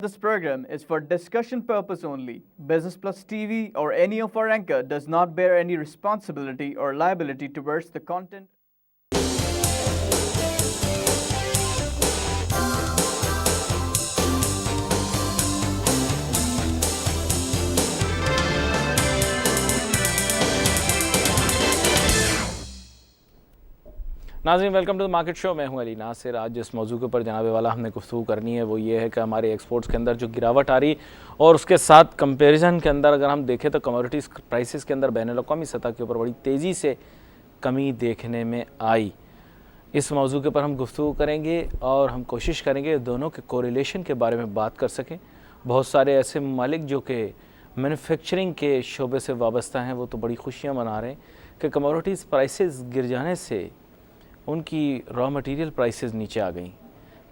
This program is for discussion purpose only. Business Plus TV or any of our anchor does not bear any responsibility or liability towards the content. नाज़रीन, welcome to the market show. मैं हूं अली नासिर। आज जिस मौजू के ऊपर जनाब वाला हमने गुफ्तगू करनी है वो ये है कि हमारे एक्सपोर्ट्स के अंदर जो गिरावट आ रही और उसके साथ कंपैरिजन के अंदर अगर हम देखें तो कमोडिटीज़ प्राइसेस के अंदर बैनुल-अक़वामी सतह के ऊपर बड़ी तेज़ी से कमी देखने में आई। इस मौजू के ऊपर हम गुफ्तगू करेंगे और हम कोशिश करेंगे दोनों के कोरिलेशन के बारे में बात कर सकें। बहुत सारे ऐसे ममालिक जो कि मैन्युफैक्चरिंग के शोबे से वाबस्ता हैं वो तो बड़ी खुशियाँ मना रहे हैं कि कमोडिटीज़ प्राइसेस गिर जाने से उनकी रॉ मटेरियल प्राइसेस नीचे आ गई,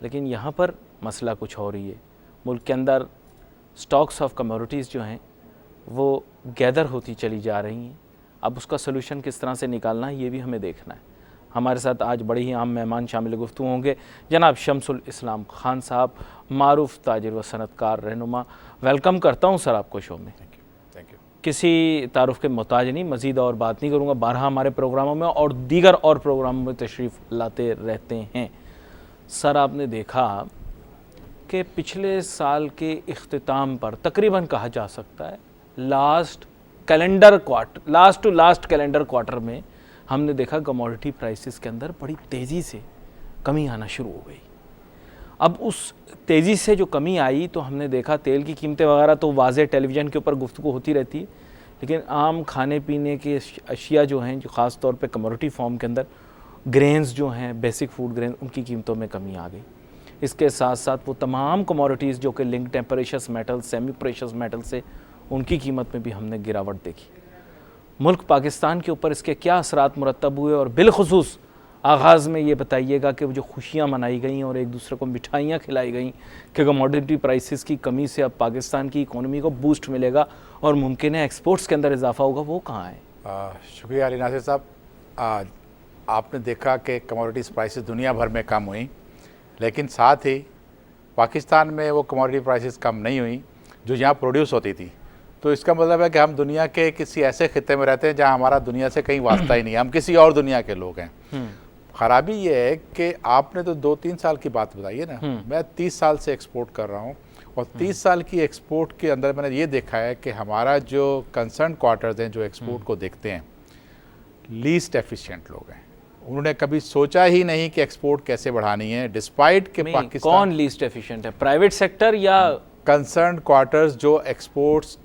लेकिन यहाँ पर मसला कुछ और ही है। मुल्क के अंदर स्टॉक्स ऑफ कमोडिटीज़ जो हैं वो गैदर होती चली जा रही हैं। अब उसका सलूशन किस तरह से निकालना है ये भी हमें देखना है। हमारे साथ आज बड़े ही आम मेहमान शामिल गुफ्तगू होंगे। जनाब शम्सुल इस्लाम खान साहब, मारूफ ताजिर व सनतकार रहनुमा। वेलकम करता हूँ सर आपको शो में। Thank you. किसी तारुफ के मोहताज नहीं, मज़ीद और बात नहीं करूँगा। 12 हमारे प्रोग्रामों में और दीगर और प्रोग्रामों में तशरीफ़ लाते रहते हैं। सर, आपने देखा कि पिछले साल के इख्तिताम पर तकरीबन कहा जा सकता है last to last calendar quarter में हमने देखा कमोडिटी प्राइसेस के अंदर बड़ी तेज़ी से कमी आना शुरू हो गई। अब उस तेज़ी से जो कमी आई तो हमने देखा तेल की कीमतें वगैरह तो वाज़े टेलीविज़न के ऊपर गुफ्तगू होती रहती है, लेकिन आम खाने पीने के अशिया जो हैं, जो ख़ास तौर पे कमोडिटी फॉर्म के अंदर ग्रेन्स जो हैं, बेसिक फूड ग्रेन, उनकी कीमतों में कमी आ गई। इसके साथ साथ वो तमाम कमोडिटीज़ जो कि link temperatures metal, semi precious metal से, उनकी कीमत में भी हमने गिरावट देखी। मुल्क पाकिस्तान के ऊपर इसके क्या असरात मुरतब हुए और बिलखुसूस आगाज़ में ये बताइएगा कि वो जो खुशियाँ मनाई गई और एक दूसरे को मिठाइयाँ खिलाई गई कि कमोडिटी प्राइसेस की कमी से अब पाकिस्तान की इकोनॉमी को बूस्ट मिलेगा और मुमकिन है एक्सपोर्ट्स के अंदर इजाफा होगा, वो कहाँ है? शुक्रिया अली नासिर साहब। आपने देखा कि कमोडिटीज़ प्राइसेस दुनिया भर में कम हुई, लेकिन साथ ही पाकिस्तान में वो कमोडिटी प्राइसेस कम नहीं हुई जो यहाँ प्रोड्यूस होती थी। तो इसका मतलब है कि हम दुनिया के किसी ऐसे खित्ते में रहते हैं जहाँ हमारा दुनिया से कहीं वास्ता ही नहीं है, हम किसी और दुनिया के लोग हैं। ख़राबी ये है कि आपने तो 2-3 साल की बात बताई है ना, मैं 30 साल से एक्सपोर्ट कर रहा हूँ और 30 साल की एक्सपोर्ट के अंदर मैंने ये देखा है कि हमारा जो कंसर्न क्वार्टर्स हैं जो एक्सपोर्ट को देखते हैं, लीस्ट एफिशिएंट लोग हैं। उन्होंने कभी सोचा ही नहीं कि एक्सपोर्ट कैसे बढ़ानी है, डिस्पाइट के पाकिस्तान। कौन लीस्ट एफिशिएंट है, प्राइवेट सेक्टर या कंसर्न क्वार्टर्स जो एक्सपोर्ट्स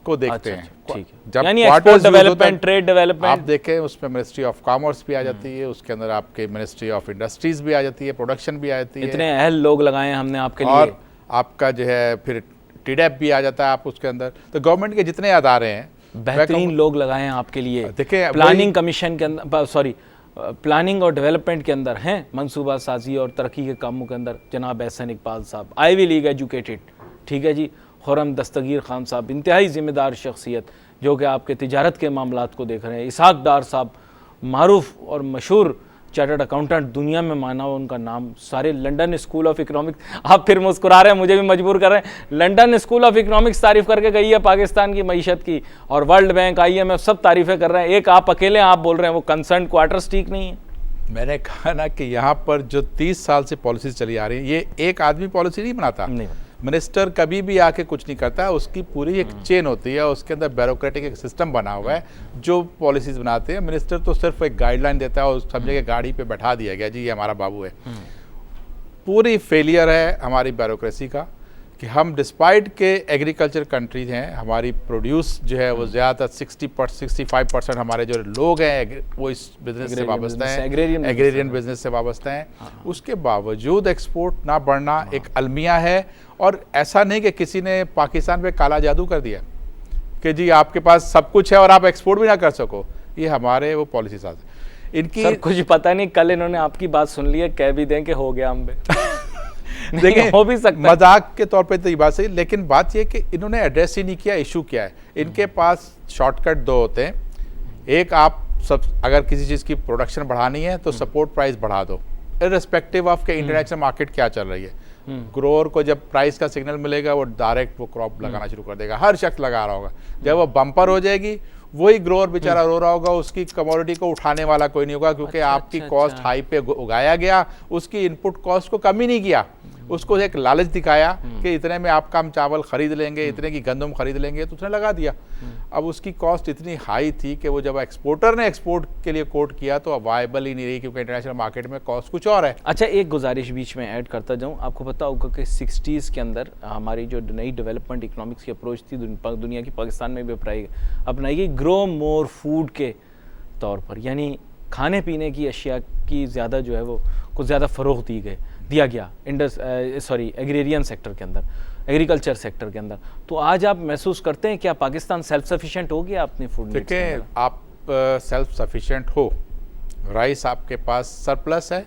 को देखते हैं? ठीक है। जब यानी quarters export development, trade development आप देखें उसमें मिनिस्ट्री ऑफ कॉमर्स भी आ जाती है, उसके अंदर आपके मिनिस्ट्री ऑफ इंडस्ट्रीज भी आ जाती है, प्रोडक्शन भी आ जाती है। इतने अहल लोग लगाए हैं हमने आपके लिए। और आपका जो है फिर टीडेप भी आ जाता है आप उसके अंदर। तो गवर्नमेंट के जितने अदारे हैं बेहतरीन लोग लगाए हैं आपके लिए। देखिए प्लानिंग कमीशन के अंदर, सॉरी, प्लानिंग और डेवलपमेंट के अंदर हैं, मंसूबा साजी और तरक्की के कामों के अंदर जनाब एहसन इकबाल साहब, आईवी लीग एजुकेटेड, ठीक है जी। खुर्रम दस्तगीर खान साहब, इंतहाई ज़िम्मेदार शख्सियत जो कि आपके तिजारत के मामलात को देख रहे हैं। इसहाक डार साहब, मारूफ और मशहूर चार्टर्ड अकाउंटेंट, दुनिया में माना हुआ उनका नाम, सारे लंदन स्कूल ऑफ इकोनॉमिक्स। आप फिर मुस्कुरा रहे हैं, मुझे भी मजबूर कर रहे हैं। लंदन स्कूल ऑफ इकोनॉमिक्स तारीफ़ करके गई है पाकिस्तान की मईशत की, और वर्ल्ड बैंक, IMF सब तारीफ़ें कर रहे हैं। एक आप अकेले आप बोल रहे हैं वो कंसर्न क्वार्टर्स ठीक नहीं है। मैंने कहा ना कि यहाँ पर जो 30 साल से पॉलिसीज चली आ रही है, ये एक आदमी पॉलिसी नहीं बनाता, नहीं। मिनिस्टर कभी भी आके कुछ नहीं करता, उसकी पूरी एक चेन होती है, उसके अंदर ब्यूरोक्रेटिक एक सिस्टम बना हुआ है जो पॉलिसीज बनाते हैं। मिनिस्टर तो सिर्फ एक गाइडलाइन देता है और समझे कि गाड़ी पे बैठा दिया गया जी ये हमारा बाबू है। पूरी फेलियर है हमारी ब्यूरोक्रेसी का कि हम डिस्पाइट के एग्रीकल्चर कंट्रीज हैं, हमारी प्रोड्यूस जो है वो ज़्यादातर 65% हमारे जो लोग हैं वो इस बिज़नेस से वाबस्ता हैं, एग्रेरियन बिजनेस से वाबस्ता हैं। उसके बावजूद एक्सपोर्ट ना बढ़ना एक अलमिया है। और ऐसा नहीं कि किसी ने पाकिस्तान पे काला जादू कर दिया कि जी आपके पास सब कुछ है और आप एक्सपोर्ट भी ना कर सको। ये हमारे वो पॉलिसी साथ इनकी सर कुछ पता नहीं, कल इन्होंने आपकी बात सुन ली है, कह भी दें कि हो गया हम पे। देखिए हो भी सकता मजाक के तौर पे तो ये बात सही, लेकिन बात ये कि इन्होंने एड्रेस ही नहीं किया इशू क्या है। इनके पास शॉर्टकट 2 होते हैं। एक, आप सब अगर किसी चीज़ की प्रोडक्शन बढ़ानी है तो सपोर्ट प्राइस बढ़ा दो, इर्रेस्पेक्टिव ऑफ के इंटरनेशनल मार्केट क्या चल रही है। ग्रोअर को जब प्राइस का सिग्नल मिलेगा वो डायरेक्ट वो क्रॉप लगाना शुरू कर देगा, हर शख्स लगा रहा होगा। जब वो बम्पर हो जाएगी वही ग्रोअर बेचारा रो रहा होगा, उसकी कमोडिटी को उठाने वाला कोई नहीं होगा, क्योंकि आपकी कॉस्ट हाई पे उगाया गया, उसकी इनपुट कॉस्ट को कम ही नहीं किया, उसको एक लालच दिखाया कि इतने में आपका हम चावल खरीद लेंगे, इतने की गंदम खरीद लेंगे, तो उसने लगा दिया। अब उसकी कॉस्ट इतनी हाई थी कि वो जब एक्सपोर्टर ने एक्सपोर्ट के लिए कोट किया तो अब वायबल ही नहीं रही, क्योंकि इंटरनेशनल मार्केट में कॉस्ट कुछ और है। अच्छा, एक गुजारिश बीच में ऐड करता जाऊं, आपको पता होगा कि 60s के अंदर हमारी जो नई डेवलपमेंट इकोनॉमिक्स की अप्रोच थी दुनिया की, पाकिस्तान में भी अपनाई गई, ग्रो मोर फूड के तौर पर, यानी खाने पीने की अशिया की ज़्यादा जो है वो कुछ ज़्यादा फ़रोग़ दिया गया एग्रेरियन सेक्टर के अंदर, एग्रीकल्चर सेक्टर के अंदर। तो आज आप महसूस करते हैं क्या पाकिस्तान सेल्फ सफिशिएंट हो गया अपनी फूड? देखिए, आप सेल्फ सफिशिएंट हो, राइस आपके पास सरप्लस है,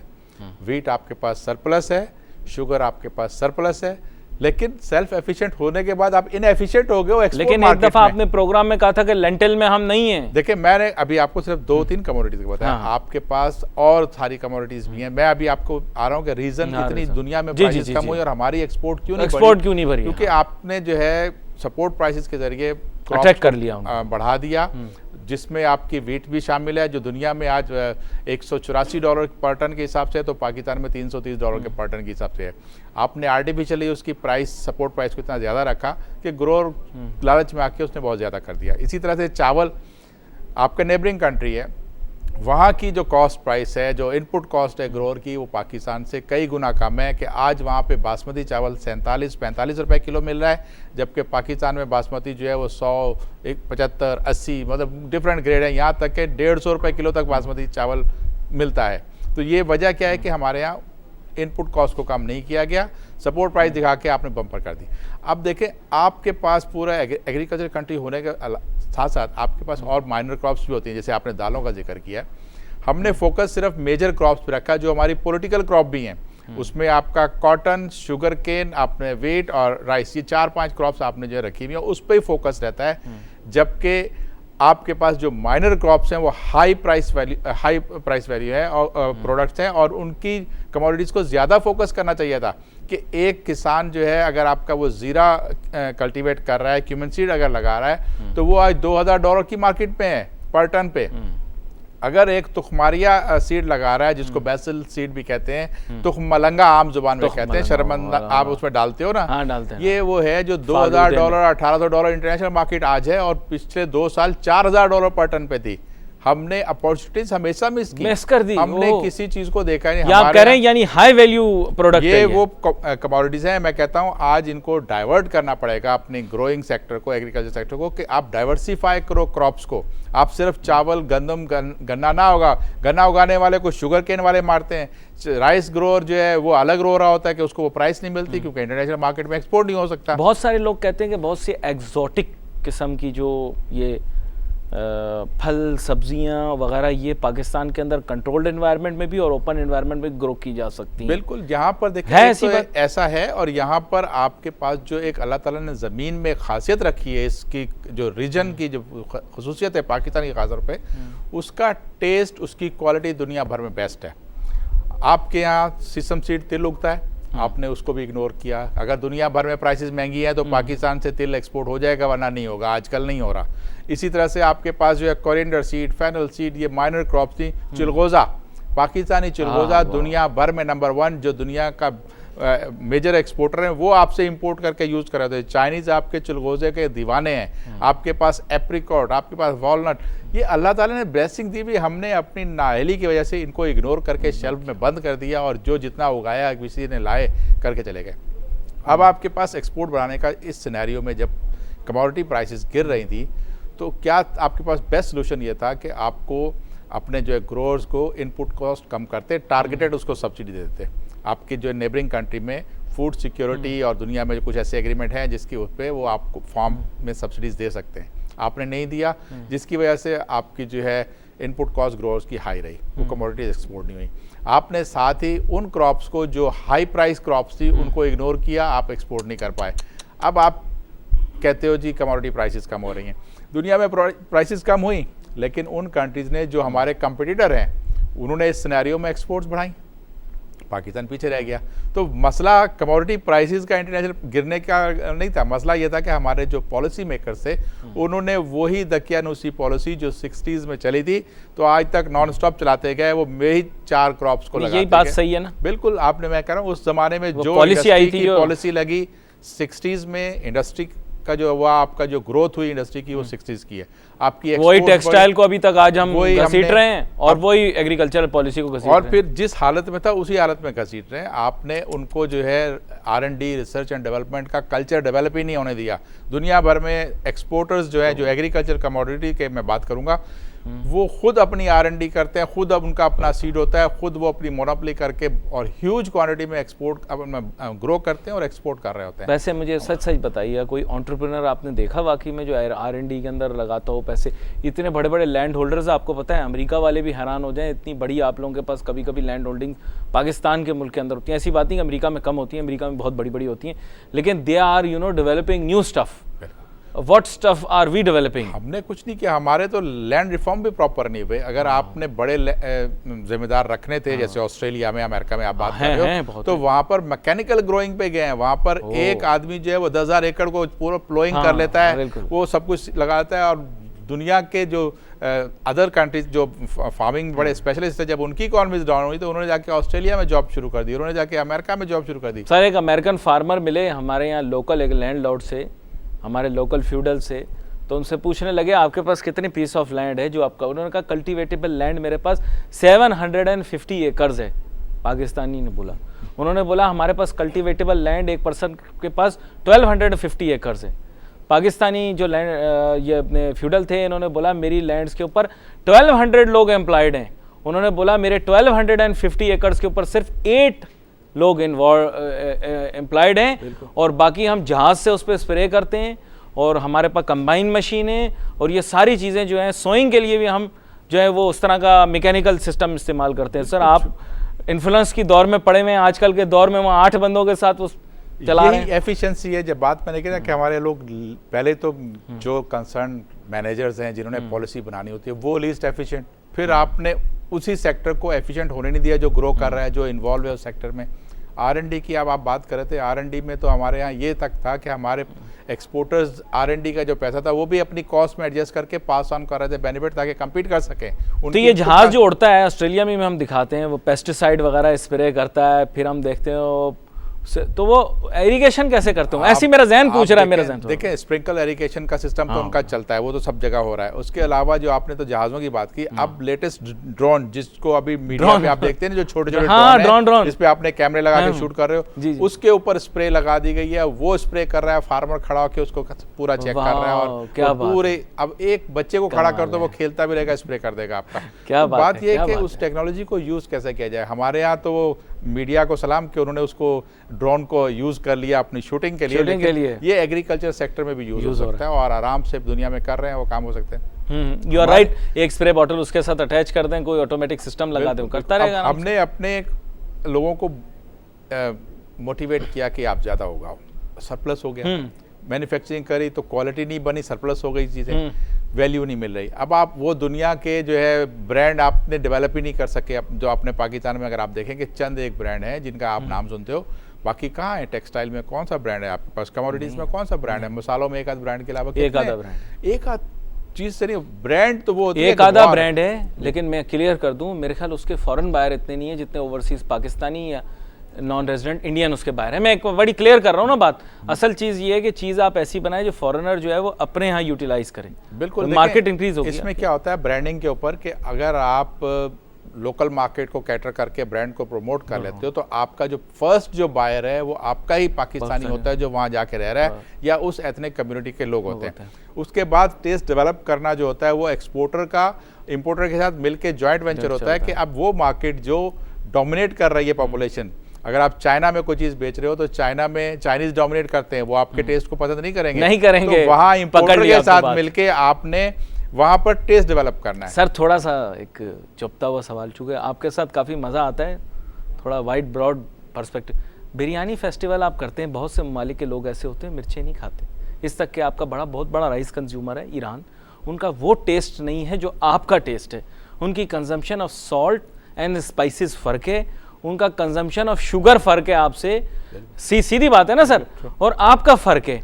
वीट आपके पास सरप्लस है, शुगर आपके पास सरप्लस है, लेकिन सेल्फ एफिशिएंट होने के बाद आप इनएफिशिएंट हो गए हो एक्सपोर्ट लेकिन मार्केट में। एक दफा आपने प्रोग्राम में कहा था कि लेंटिल में हम नहीं हैं। देखिए, मैंने अभी आपको सिर्फ 2-3 कमोडिटीज बताया, आपके पास और सारी कमोडिटीज भी हैं। मैं अभी आपको आ रहा हूँ कि रीजन इतनी दुनिया में प्राइसेस कम हुई और हमारी एक्सपोर्ट क्यों नहीं बढ़ी, क्योंकि आपने जो है सपोर्ट प्राइसेस के जरिए अट्रैक्ट कर लिया, बढ़ा दिया, जिसमें आपकी वीट भी शामिल है, जो दुनिया में आज $184 पर टन के हिसाब से, तो पाकिस्तान में $330 के पर टन के हिसाब से है। आपने आर्टिफिशियली उसकी प्राइस, सपोर्ट प्राइस को इतना ज़्यादा रखा कि ग्रोअर लालच में आके उसने बहुत ज़्यादा कर दिया। इसी तरह से चावल, आपका नेबरिंग कंट्री है, वहाँ की जो कॉस्ट प्राइस है, जो इनपुट कॉस्ट है ग्रोअर की, वो पाकिस्तान से कई गुना कम है। कि आज वहाँ पे बासमती चावल 47-45 रुपए किलो मिल रहा है, जबकि पाकिस्तान में बासमती जो है वो 100, 75, 80 मतलब डिफरेंट ग्रेड है, यहाँ तक कि 150 रुपए किलो तक बासमती चावल मिलता है। तो ये वजह क्या है कि हमारे यहाँ इनपुट कॉस्ट को कम नहीं किया गया, सपोर्ट प्राइस दिखा के आपने बम्पर कर दी। अब देखें, आपके पास पूरा एग्रीकल्चर कंट्री होने के साथ साथ आपके पास और माइनर क्रॉप्स भी होती हैं, जैसे आपने दालों का जिक्र किया। हमने फोकस सिर्फ मेजर क्रॉप्स पे रखा, जो हमारी पॉलिटिकल क्रॉप भी हैं। उसमें आपका कॉटन, शुगर केन, आपने वेट और राइस, ये 4-5 क्रॉप्स आपने जो रखी हुई है, उस पर ही फोकस रहता है। जबकि आपके पास जो माइनर क्रॉप्स हैं वो हाई प्राइस वैल्यू है और प्रोडक्ट्स हैं, और उनकी कमोडिटीज़ को ज़्यादा फोकस करना चाहिए था। कि एक किसान जो है, अगर आपका वो ज़ीरा कल्टीवेट कर रहा है, क्यूमन सीड अगर लगा रहा है, तो वो आज $2000 की मार्केट में है पर टन पे। अगर एक तुखमारिया सीड लगा रहा है, जिसको बैसल सीड भी कहते हैं, तुखमलंगा आम जुबान में कहते हैं, शर्मंदा आप उसमें डालते हो ना, हाँ, डालते हैं। ये वो है जो $2000, $1800 इंटरनेशनल मार्केट आज है, और पिछले 2 साल $4000 पर टन पे थी। हमने अपॉर्चुनिटीज हमेशा मिस कर दी, हमने किसी चीज को देखा नहीं। आप कह रहे हैं यानी हाई वैल्यू प्रोडक्ट ये वो कमोडिटीज हैं। मैं कहता हूं आज इनको डाइवर्ट करना पड़ेगा अपने ग्रोइंग सेक्टर को, एग्रीकल्चर सेक्टर को, कि आप डाइवर्सिफाई करो क्रॉप्स को। आप सिर्फ चावल, गंदम, गन्ना ना होगा, गन्ना उगाने वाले को शुगर केन वाले मारते हैं, राइस ग्रोअर जो है वो अलग रो रहा होता है कि उसको वो प्राइस नहीं मिलती, क्योंकि इंटरनेशनल मार्केट में एक्सपोर्ट नहीं हो सकता। बहुत सारे लोग कहते हैं कि बहुत सी एग्जॉटिक किस्म की जो ये फल, सब्जियां वगैरह, ये पाकिस्तान के अंदर कंट्रोल्ड एनवायरनमेंट में भी और ओपन एनवायरनमेंट में ग्रो की जा सकती हैं। बिल्कुल, यहाँ पर देखिए तो ऐसा है, और यहाँ पर आपके पास जो एक अल्लाह ताला ने ज़मीन में खासियत रखी है, इसकी जो रीजन की जो खसूसियत है पाकिस्तान की खासतौर पे, उसका टेस्ट, उसकी क्वालिटी दुनिया भर में बेस्ट है। आपके यहाँ सीसम सीड तिल उगता है, आपने उसको भी इग्नोर किया। अगर दुनिया भर में प्राइसेस महंगी है तो पाकिस्तान से तिल एक्सपोर्ट हो जाएगा, वरना नहीं होगा, आजकल नहीं हो रहा। इसी तरह से आपके पास जो है कोरिएंडर सीड, फेनल सीड, ये माइनर क्रॉप्स थी। चिलगोज़ा, पाकिस्तानी चिलगोज़ा दुनिया भर में नंबर 1 जो दुनिया का मेजर एक्सपोर्टर हैं, वो आपसे इंपोर्ट करके यूज़ कर रहे थे। चाइनीज़ आपके चिलगोज़े के दीवाने हैं। आपके पास एप्रिकॉट, आपके पास वॉलनट, ये अल्लाह ताला ने ब्लेसिंग दी भी, हमने अपनी नाअहली की वजह से इनको इग्नोर करके शेल्फ में बंद कर दिया, और जो जितना उगाया किसी ने लाए करके चले गए। अब आपके पास एक्सपोर्ट बढ़ाने का इस सिनेरियो में जब कमोडिटी प्राइसेस गिर रही थी, तो क्या आपके पास बेस्ट सोल्यूशन ये था कि आपको अपने जो है ग्रोअर्स को इनपुट कॉस्ट कम करते, टारगेटेड उसको सब्सिडी दे देते। आपकी जो नेबरिंग कंट्री में फूड सिक्योरिटी और दुनिया में कुछ ऐसे एग्रीमेंट हैं जिसकी उस पर वो आपको फॉर्म में सब्सिडीज दे सकते हैं, आपने नहीं दिया, जिसकी वजह से आपकी जो है इनपुट कॉस्ट ग्रोअर्स की हाई रही, वो कमोडिटीज एक्सपोर्ट नहीं हुई। आपने साथ ही उन क्रॉप्स को जो हाई प्राइस क्रॉप्स थी उनको इग्नोर किया, आप एक्सपोर्ट नहीं कर पाए। अब आप कहते हो जी कमोडिटी प्राइसेस कम हो रही हैं, दुनिया में प्राइसेस कम हुई, लेकिन उन कंट्रीज़ ने जो हमारे कंपटीटर हैं उन्होंने इस सिनेरियो में एक्सपोर्ट्स बढ़ाई। पाकिस्तान पीछे रह गया। तो मसला कमोडिटी प्राइसेस का इंटरनेशनल गिरने का नहीं था, मसला ये था कि हमारे जो पॉलिसी मेकर्स थे उन्होंने वही दकियानूसी पॉलिसी जो 60s में चली थी तो आज तक नॉन स्टॉप चलाते गए, वो वही 4 क्रॉप्स को लगाते यही बात सही है ना। बिल्कुल, आपने, मैं कह रहा हूँ उस जमाने में जो पॉलिसी आई थी, पॉलिसी लगी 60s में, इंडस्ट्री का जो हुआ, आपका जो ग्रोथ हुई इंडस्ट्री की वो 60s की है। आपकी वही टेक्सटाइल को अभी तक आज हम घसीट रहे हैं और वही एग्रीकल्चरल पॉलिसी को घसीट रहे हैं। और फिर जिस हालत में था उसी हालत में घसीट रहे हैं। आपने उनको जो है R&D, रिसर्च एंड डेवलपमेंट का कल्चर डेवलप ही नहीं होने दिया। दुनिया भर में एक्सपोर्टर्स जो है, जो एग्रीकल्चर कमोडिटी के मैं बात करूंगा, वो खुद अपनी R&D करते हैं, खुद अब उनका अपना सीड होता है, खुद वो अपनी मोनोपोली करके और ह्यूज क्वांटिटी में एक्सपोर्ट ग्रो करते हैं और एक्सपोर्ट कर रहे होते हैं। वैसे मुझे सच बताइए, कोई एंटरप्रेन्योर आपने देखा वाकई में जो R&D के अंदर लगाता हो पैसे? इतने बड़े बड़े लैंड होल्डर्स, आपको पता है अमेरिका वाले भी हैरान हो जाएं, इतनी बड़ी आप लोगों के पास कभी कभी लैंड होल्डिंग पाकिस्तान के मुल्क के अंदर होती है। ऐसी बात नहीं, अमेरिका में कम होती है, अमेरिका में बहुत बड़ी बड़ी होती हैं, लेकिन they are developing new stuff. What stuff are we developing? हमने कुछ नहीं किया, हमारे तो लैंड रिफॉर्म भी प्रॉपर नहीं हुए। अगर आपने बड़े जिम्मेदार रखने थे, जैसे ऑस्ट्रेलिया में, अमेरिका में आप बात कर रहे हो, तो वहाँ पर मैकेनिकल ग्रोइंग पे गए हैं। वहाँ पर एक आदमी जो है वो 10,000 एकड़ को पूरा प्लोइंग कर लेता है, वो सब कुछ लगाता है। और दुनिया के जो अदर कंट्रीज जो फार्मिंग बड़े स्पेशलिस्ट थे, जब उनकी इकोनॉमीज डाउन हुई तो उन्होंने जाके ऑस्ट्रेलिया में जॉब शुरू कर दी, उन्होंने जाके अमेरिका में जॉब शुरू कर दी। सर, एक अमेरिकन फार्मर मिले हमारे यहाँ लोकल, एक लैंड लॉर्ड से, हमारे लोकल फ्यूडल से, तो उनसे पूछने लगे आपके पास कितने पीस ऑफ लैंड है जो आपका? उन्होंने कहा कल्टीवेटेबल लैंड मेरे पास 750 एकर्स है। पाकिस्तानी ने बोला, उन्होंने बोला हमारे पास कल्टीवेटेबल लैंड एक पर्सन के पास 1250 एकर्स है। पाकिस्तानी जो लैंड ये अपने फ्यूडल थे, इन्होंने बोला मेरी लैंड्स के ऊपर 1200 लोग एम्प्लॉयड हैं। उन्होंने बोला मेरे 1250 एकर्स के ऊपर सिर्फ 8 लोग एम्प्लॉयड हैं और बाकी हम जहाज से उस पर स्प्रे करते हैं और हमारे पास कंबाइन मशीन है और ये सारी चीज़ें जो हैं सोइंग के लिए भी हम जो है वो उस तरह का मैकेनिकल सिस्टम इस्तेमाल करते हैं। सर, आप इन्फ्लुएंस की दौर में पड़े हुए हैं, आजकल के दौर में वो 8 बंदों के साथ वो चला रहे हैं। एफिशिएंसी है। जब बात मैंने की ना कि हमारे लोग पहले तो जो कंसर्न मैनेजर्स हैं जिन्होंने पॉलिसी बनानी होती है वो लीस्ट एफिशिएंट, फिर आपने उसी सेक्टर को एफिशिएंट होने नहीं दिया जो ग्रो कर रहा है, जो इन्वॉल्व है उस सेक्टर में। R&D की अब आप बात कर रहे थे, R&D में तो हमारे यहाँ ये तक था कि हमारे एक्सपोर्टर्स R&D का जो पैसा था वो भी अपनी कॉस्ट में एडजस्ट करके पास ऑन कर रहे थे बेनिफिट, ताकि कम्पीट कर सकें। तो ये जहाज जो उड़ता है ऑस्ट्रेलिया में हम दिखाते हैं, वो पेस्टिसाइड वगैरह स्प्रे करता है, फिर हम देखते हैं तो वो इरिगेशन कैसे करते हो? ऐसी मेरा जहन पूछ रहा है, मेरा जहन। देखिए, स्प्रिंकल इरिगेशन का सिस्टम तो उनका चलता है, वो तो सब जगह हो रहा है। उसके अलावा जो आपने तो जहाज़ों की बात की, अब लेटेस्ट ड्रोन, जिसको अभी मीडिया में आप देखते हैं जो छोटे-छोटे ड्रोन जिस पे आपने कैमरे लगा के शूट कर रहे हो, उसके ऊपर स्प्रे लगा दी गई है, वो स्प्रे कर रहा है, फार्मर खड़ा होकर उसको पूरा चेक कर रहा है और पूरे, अब एक बच्चे को खड़ा कर दो वो खेलता भी रहेगा, स्प्रे कर देगा आपका। क्या बात ये है कि उस टेक्नोलॉजी को यूज कैसे किया जाए। हमारे यहाँ तो वो मीडिया को सलाम कि उन्होंने उसको ड्रोन को यूज कर लिया अपनी शूटिंग के लिए, ये एग्रीकल्चर सेक्टर में भी यूज हो सकता है और आराम से दुनिया में कर रहे हैं वो काम हो सकते हैं। You are right. एक स्प्रे बॉटल उसके साथ अटैच कर दें, कोई ऑटोमेटिक सिस्टम लगा दें, करता रहेगा। हमने अपने लोगों को मोटिवेट किया कि आप ज्यादा उगाओ, सरप्लस हो गया, मैन्युफैक्चरिंग करी तो क्वालिटी नहीं बनी, सरप्लस हो गई चीजें, वैल्यू नहीं मिल रही। अब आप वो दुनिया के जो है ब्रांड आपने डेवलप ही नहीं कर सके। जो आपने पाकिस्तान में अगर आप देखेंगे चंद एक ब्रांड है जिनका आप नाम सुनते हो, बाकी कहाँ है? टेक्सटाइल में कौन सा ब्रांड है आपके पास? कमोडिटीज में कौन सा ब्रांड है? मसालों में एक आध ब्रांड के अलावा एक आधा ब्रांड, एक आध चीज से नहीं, ब्रांड तो वो एक आधा ब्रांड है। लेकिन मैं क्लियर कर दूं, मेरे ख्याल उसके फॉरेन बायर इतने नहीं है जितने ओवरसीज पाकिस्तानी या नॉन रेजिडेंट इंडियन उसके बाहर है। मैं एक बड़ी क्लियर कर रहा हूँ ना बात। असल चीज ये है कि चीज आप ऐसी बनाए जो फॉरेनर जो है वो अपने यहाँ यूटिलाइज करें। बिल्कुल, मार्केट इंक्रीज होगी। इसमें क्या होता है ब्रांडिंग के ऊपर कि अगर आप लोकल मार्केट को कैटर करके ब्रांड को प्रमोट कर लेते हो तो आपका जो फर्स्ट जो बायर है वो आपका ही पाकिस्तानी होता है जो वहाँ जाके रह रहा है या उस एथनिक कम्युनिटी के लोग होते हैं। उसके बाद टेस्ट डेवलप करना जो होता है वो एक्सपोर्टर का इंपोर्टर के साथ मिलकर जॉइंट वेंचर होता है कि अब वो मार्केट जो डोमिनेट कर रही है पॉपुलेशन, अगर आप चाइना में कोई चीज बेच रहे हो तो चाइना में चाइनीज डोमिनेट करते हैं, वो आपके टेस्ट को पसंद नहीं करेंगे, तो वहाँ इंपोर्टर के साथ मिलके आपने वहाँ पर टेस्ट डेवलप करना है। सर, थोड़ा सा एक चुपता हुआ सवाल, चूंकि आपके साथ काफ़ी मज़ा आता है, थोड़ा wide broad perspective. Biryani festival आप करते हैं, बहुत से ममालिक के लोग ऐसे होते हैं मिर्चें नहीं खाते, इस तक कि आपका बहुत बड़ा राइस कंज्यूमर है ईरान, उनका वो टेस्ट नहीं है जो आपका टेस्ट है, उनकी consumption of salt and spices फ़र्क है, उनका कंजम्पशन ऑफ शुगर फ़र्क है आपसे, सीधी बात है ना सर, और आपका फ़र्क है।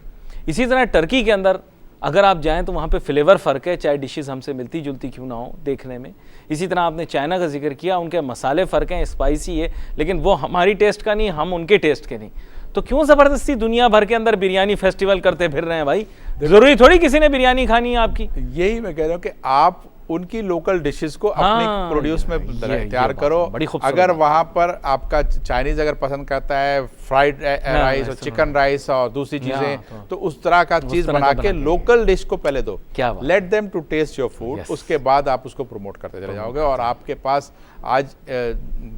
इसी तरह टर्की के अंदर अगर आप जाएं तो वहाँ पे फ्लेवर फ़र्क है, चाहे डिशेस हमसे मिलती जुलती क्यों ना हो देखने में। इसी तरह आपने चाइना का जिक्र किया, उनके मसाले फ़र्क हैं, स्पाइसी है, लेकिन वो हमारी टेस्ट का नहीं, हम उनके टेस्ट के नहीं। तो क्यों ज़बरदस्ती दुनिया भर के अंदर बिरयानी फेस्टिवल करते फिर रहे हैं भाई? ज़रूरी थोड़ी किसी ने बिरयानी खानी है आपकी। यही मैं कह रहा हूँ कि आप उनकी लोकल डिशेस को अपने प्रोड्यूस में तैयार करो। अगर वहाँ पर आपका चाइनीज अगर पसंद करता है फ्राइड राइस और चिकन राइस और दूसरी चीजें, तो उस तरह का चीज बना के लोकल डिश को पहले दो, let them to taste your food, उसके बाद आप उसको प्रमोट करते चले जाओगे। और आपके पास आज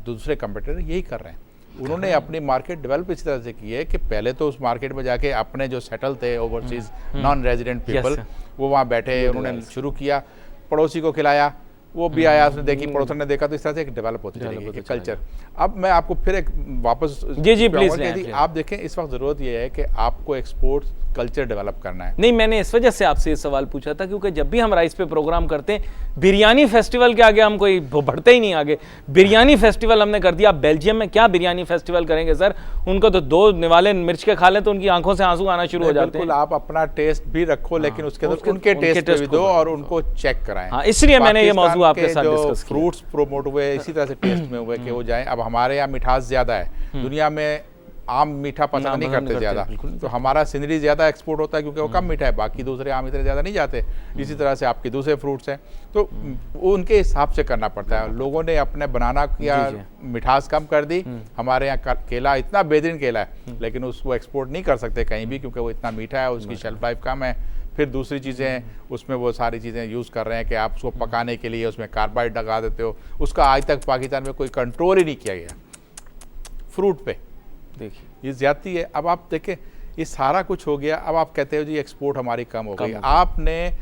दूसरे कंपटीटर यही कर रहे हैं। उन्होंने अपनी मार्केट डेवलप इस तरह से की है कि पहले तो उस मार्केट में जाके अपने जो सेटल थे ओवरसीज नॉन रेजिडेंट पीपल, वो वहाँ बैठे, उन्होंने शुरू किया, पड़ोसी को खिलाया, वो भी आया, उसने देखी, पड़ोसन ने देखा, तो इस तरह से एक डेवलप होती चलेगी कल्चर। अब मैं आपको फिर एक वापस जी प्लीज, आप देखें इस वक्त ज़रूरत ये है कि आपको एक्सपोर्ट कल्चर डेवलप करना है। नहीं, मैंने इस वजह से आपसे ये सवाल पूछा था क्योंकि जब भी हम राइस पे प्रोग्राम करते हैं, बिरयानी फेस्टिवल के आगे हम कोई बढ़ते ही नहीं आगे। बिरयानी फेस्टिवल हमने कर दिया। बेल्जियम में क्या बिरयानी फेस्टिवल करेंगे सर? उनको तो 2 निवाले मिर्च के खा लें तो उनकी आंखों से आंसू आना शुरू हो जाते हैं। आप अपना टेस्ट भी रखो, लेकिन उसके अंदर उनके टेस्ट भी दो और उनको चेक कराएं। इसलिए मैंने ये मौजूद आपके साथ डिस्कस किया। फ्रूट्स प्रोमोट हुए इसी तरह से टेस्ट में हुए कि वो जाएं। अब हमारे यहाँ मिठास ज्यादा है, दुनिया में आम मीठा पसंद नहीं करते ज्यादा, तो हमारा सिनरी ज्यादा एक्सपोर्ट होता है क्योंकि वो कम मीठा है, बाकी दूसरे आम इतने ज्यादा नहीं जाते। इसी तरह से आपके दूसरे फ्रूट्स हैं, तो वो उनके हिसाब से करना पड़ता है। लोगों ने अपने बनाना या मिठास कम कर दी। हमारे यहाँ केला इतना बेहतरीन केला है, लेकिन उसको एक्सपोर्ट नहीं कर सकते कहीं भी क्योंकि वो इतना मीठा है, उसकी शेल्फ लाइफ कम है। फिर दूसरी चीज़ें उसमें वो सारी चीज़ें यूज़ कर रहे हैं कि आप उसको पकाने के लिए उसमें कार्बाइड लगा देते हो। उसका आज तक पाकिस्तान में कोई कंट्रोल ही नहीं किया गया फ्रूट पे। देखिए ये ज्यादती है। अब आप देखें ये सारा कुछ हो गया, अब आप कहते हो जी एक्सपोर्ट हमारी कम हो गई। आपने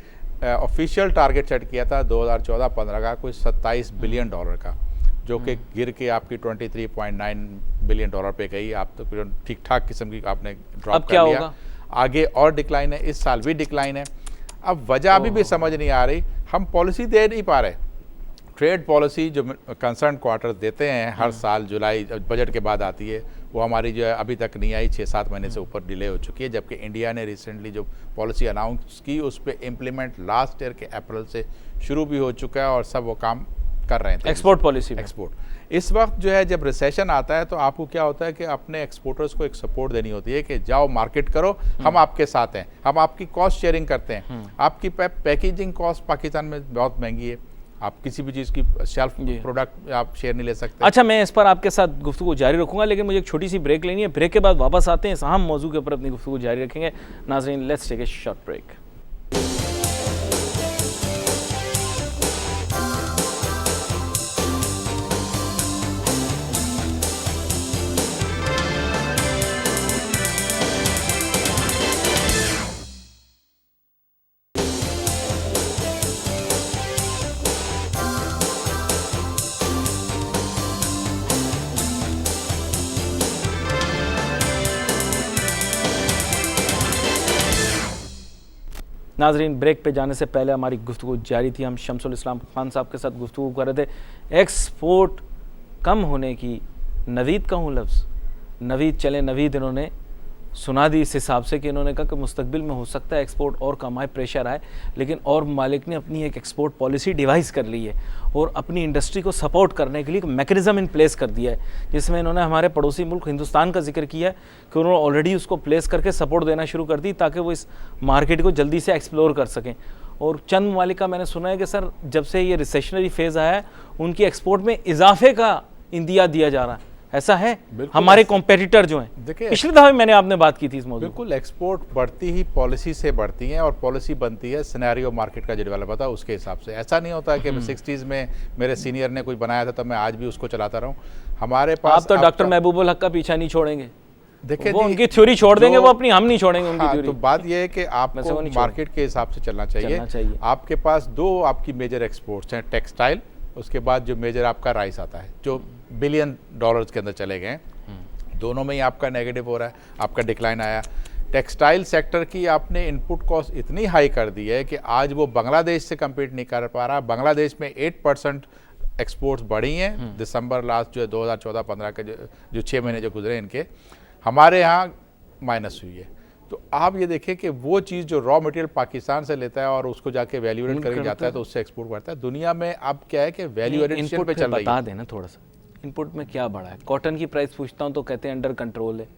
ऑफिशियल टारगेट सेट किया था 2014-15 का कोई $27 बिलियन का, जो कि गिर के आपकी $23.9 बिलियन पे गई। आप तो ठीक ठाक किस्म की आपने ड्रॉप कर लिया। आगे और डिक्लाइन है, इस साल भी डिक्लाइन है। अब वजह अभी भी समझ नहीं आ रही, हम पॉलिसी दे नहीं पा रहे। ट्रेड पॉलिसी जो कंसर्न क्वार्टर देते हैं हर साल, जुलाई बजट के बाद आती है, वो हमारी जो है अभी तक नहीं आई, 6-7 महीने से ऊपर डिले हो चुकी है। जबकि इंडिया ने रिसेंटली जो पॉलिसी अनाउंस की उस पर इम्प्लीमेंट लास्ट ईयर के अप्रैल से शुरू भी हो चुका है और सब वो काम कर रहे थे। एक्सपोर्ट पॉलिसी एक्सपोर्ट इस वक्त जो है जब रिसेशन आता है तो आपको क्या होता है कि अपने एक्सपोर्टर्स को एक सपोर्ट देनी होती है कि जाओ मार्केट करो, हम आपके साथ हैं, हम आपकी कॉस्ट शेयरिंग करते हैं। आपकी पैकेजिंग कॉस्ट पाकिस्तान में बहुत महंगी है, आप किसी भी चीज़ की शेल्फ प्रोडक्ट आप शेयर नहीं ले सकते। अच्छा, मैं इस पर आपके साथ गुफ्तगू जारी रखूंगा, लेकिन मुझे एक छोटी सी ब्रेक लेनी है। ब्रेक के बाद वापस आते हैं, इस अहम मौजू के ऊपर अपनी गुफ्तगू जारी रखेंगे। नाज़रीन, let's take a short break. नाजरीन, ब्रेक पे जाने से पहले हमारी गुफ्तगू जारी थी। हम शमसुल इस्लाम खान साहब के साथ गुफ्तगू कर रहे थे एक्सपोर्ट कम होने की। नवीद का हूँ लफ्ज़, नवीद चले नवीद इन्होंने सुना दी इस हिसाब से कि इन्होंने कहा कि मुस्तकबिल में हो सकता है एक्सपोर्ट और कम आए, प्रेशर आए, लेकिन और मालिक ने अपनी एक एक्सपोर्ट पॉलिसी डिवाइस कर ली है और अपनी इंडस्ट्री को सपोर्ट करने के लिए एक मैकेनिज़्म इन प्लेस कर दिया है, जिसमें इन्होंने हमारे पड़ोसी मुल्क हिंदुस्तान का जिक्र किया है कि उन्होंने ऑलरेडी उसको प्लेस करके सपोर्ट देना शुरू कर दी ताकि वो इस मार्केट को जल्दी से एक्सप्लोर कर सकें। और चंद ममालिक का मैंने सुना है कि सर जब से ये रिसेशनरी फेज़ आया है उनकी एक्सपोर्ट में इजाफे का इंदिया दिया जा रहा है, ऐसा है? हमारे कॉम्पिटिटर जो हैं, देखिए पिछली दफा मैंने आपने बात की थी इस मौजूद। बिल्कुल, एक्सपोर्ट बढ़ती ही पॉलिसी से बढ़ती हैं और पॉलिसी बनती है सिनेरियो मार्केट का जो डेवलप होता है उसके हिसाब से। ऐसा नहीं होता है कि 60s में मेरे सीनियर ने कुछ बनाया था तो मैं आज भी उसको चलाता रहूँ। हमारे पास आप तो डॉक्टर महबूबुल हक का पीछा नहीं छोड़ेंगे, देखिए वो उनकी थ्योरी छोड़ देंगे, वो अपनी हम नहीं छोड़ेंगे उनकी थ्योरी। तो बात यह है कि आपको मार्केट के हिसाब से चलना चाहिए। आपके पास 2 आपकी मेजर एक्सपोर्ट्स हैं, टेक्सटाइल, उसके बाद जो मेजर आपका राइस आता है जो $1 बिलियन के अंदर चले गए। दोनों में ही आपका नेगेटिव हो रहा है, आपका डिक्लाइन आया। टेक्सटाइल सेक्टर की आपने इनपुट कॉस्ट इतनी हाई कर दी है कि आज वो बांग्लादेश से कम्पीट नहीं कर पा रहा। बांग्लादेश में 8% एक्सपोर्ट्स बढ़ी हैं। दिसंबर लास्ट जो है 2014-15 के जो 6 महीने जो गुजरे इनके, हमारे यहाँ माइनस हुई है। तो आप ये देखें कि वो चीज़ जो रॉ मटेरियल पाकिस्तान से लेता है और उसको जाके वैल्यू एड करके जाता है तो उससे एक्सपोर्ट करता है। दुनिया में अब क्या है कि वैल्यू एडिशन पे चल रही है। बता देना थोड़ा सा इनपुट में क्या बढ़ा है। कॉटन की प्राइस पूछता हूँ तो कहते हैं अंडर कंट्रोल है।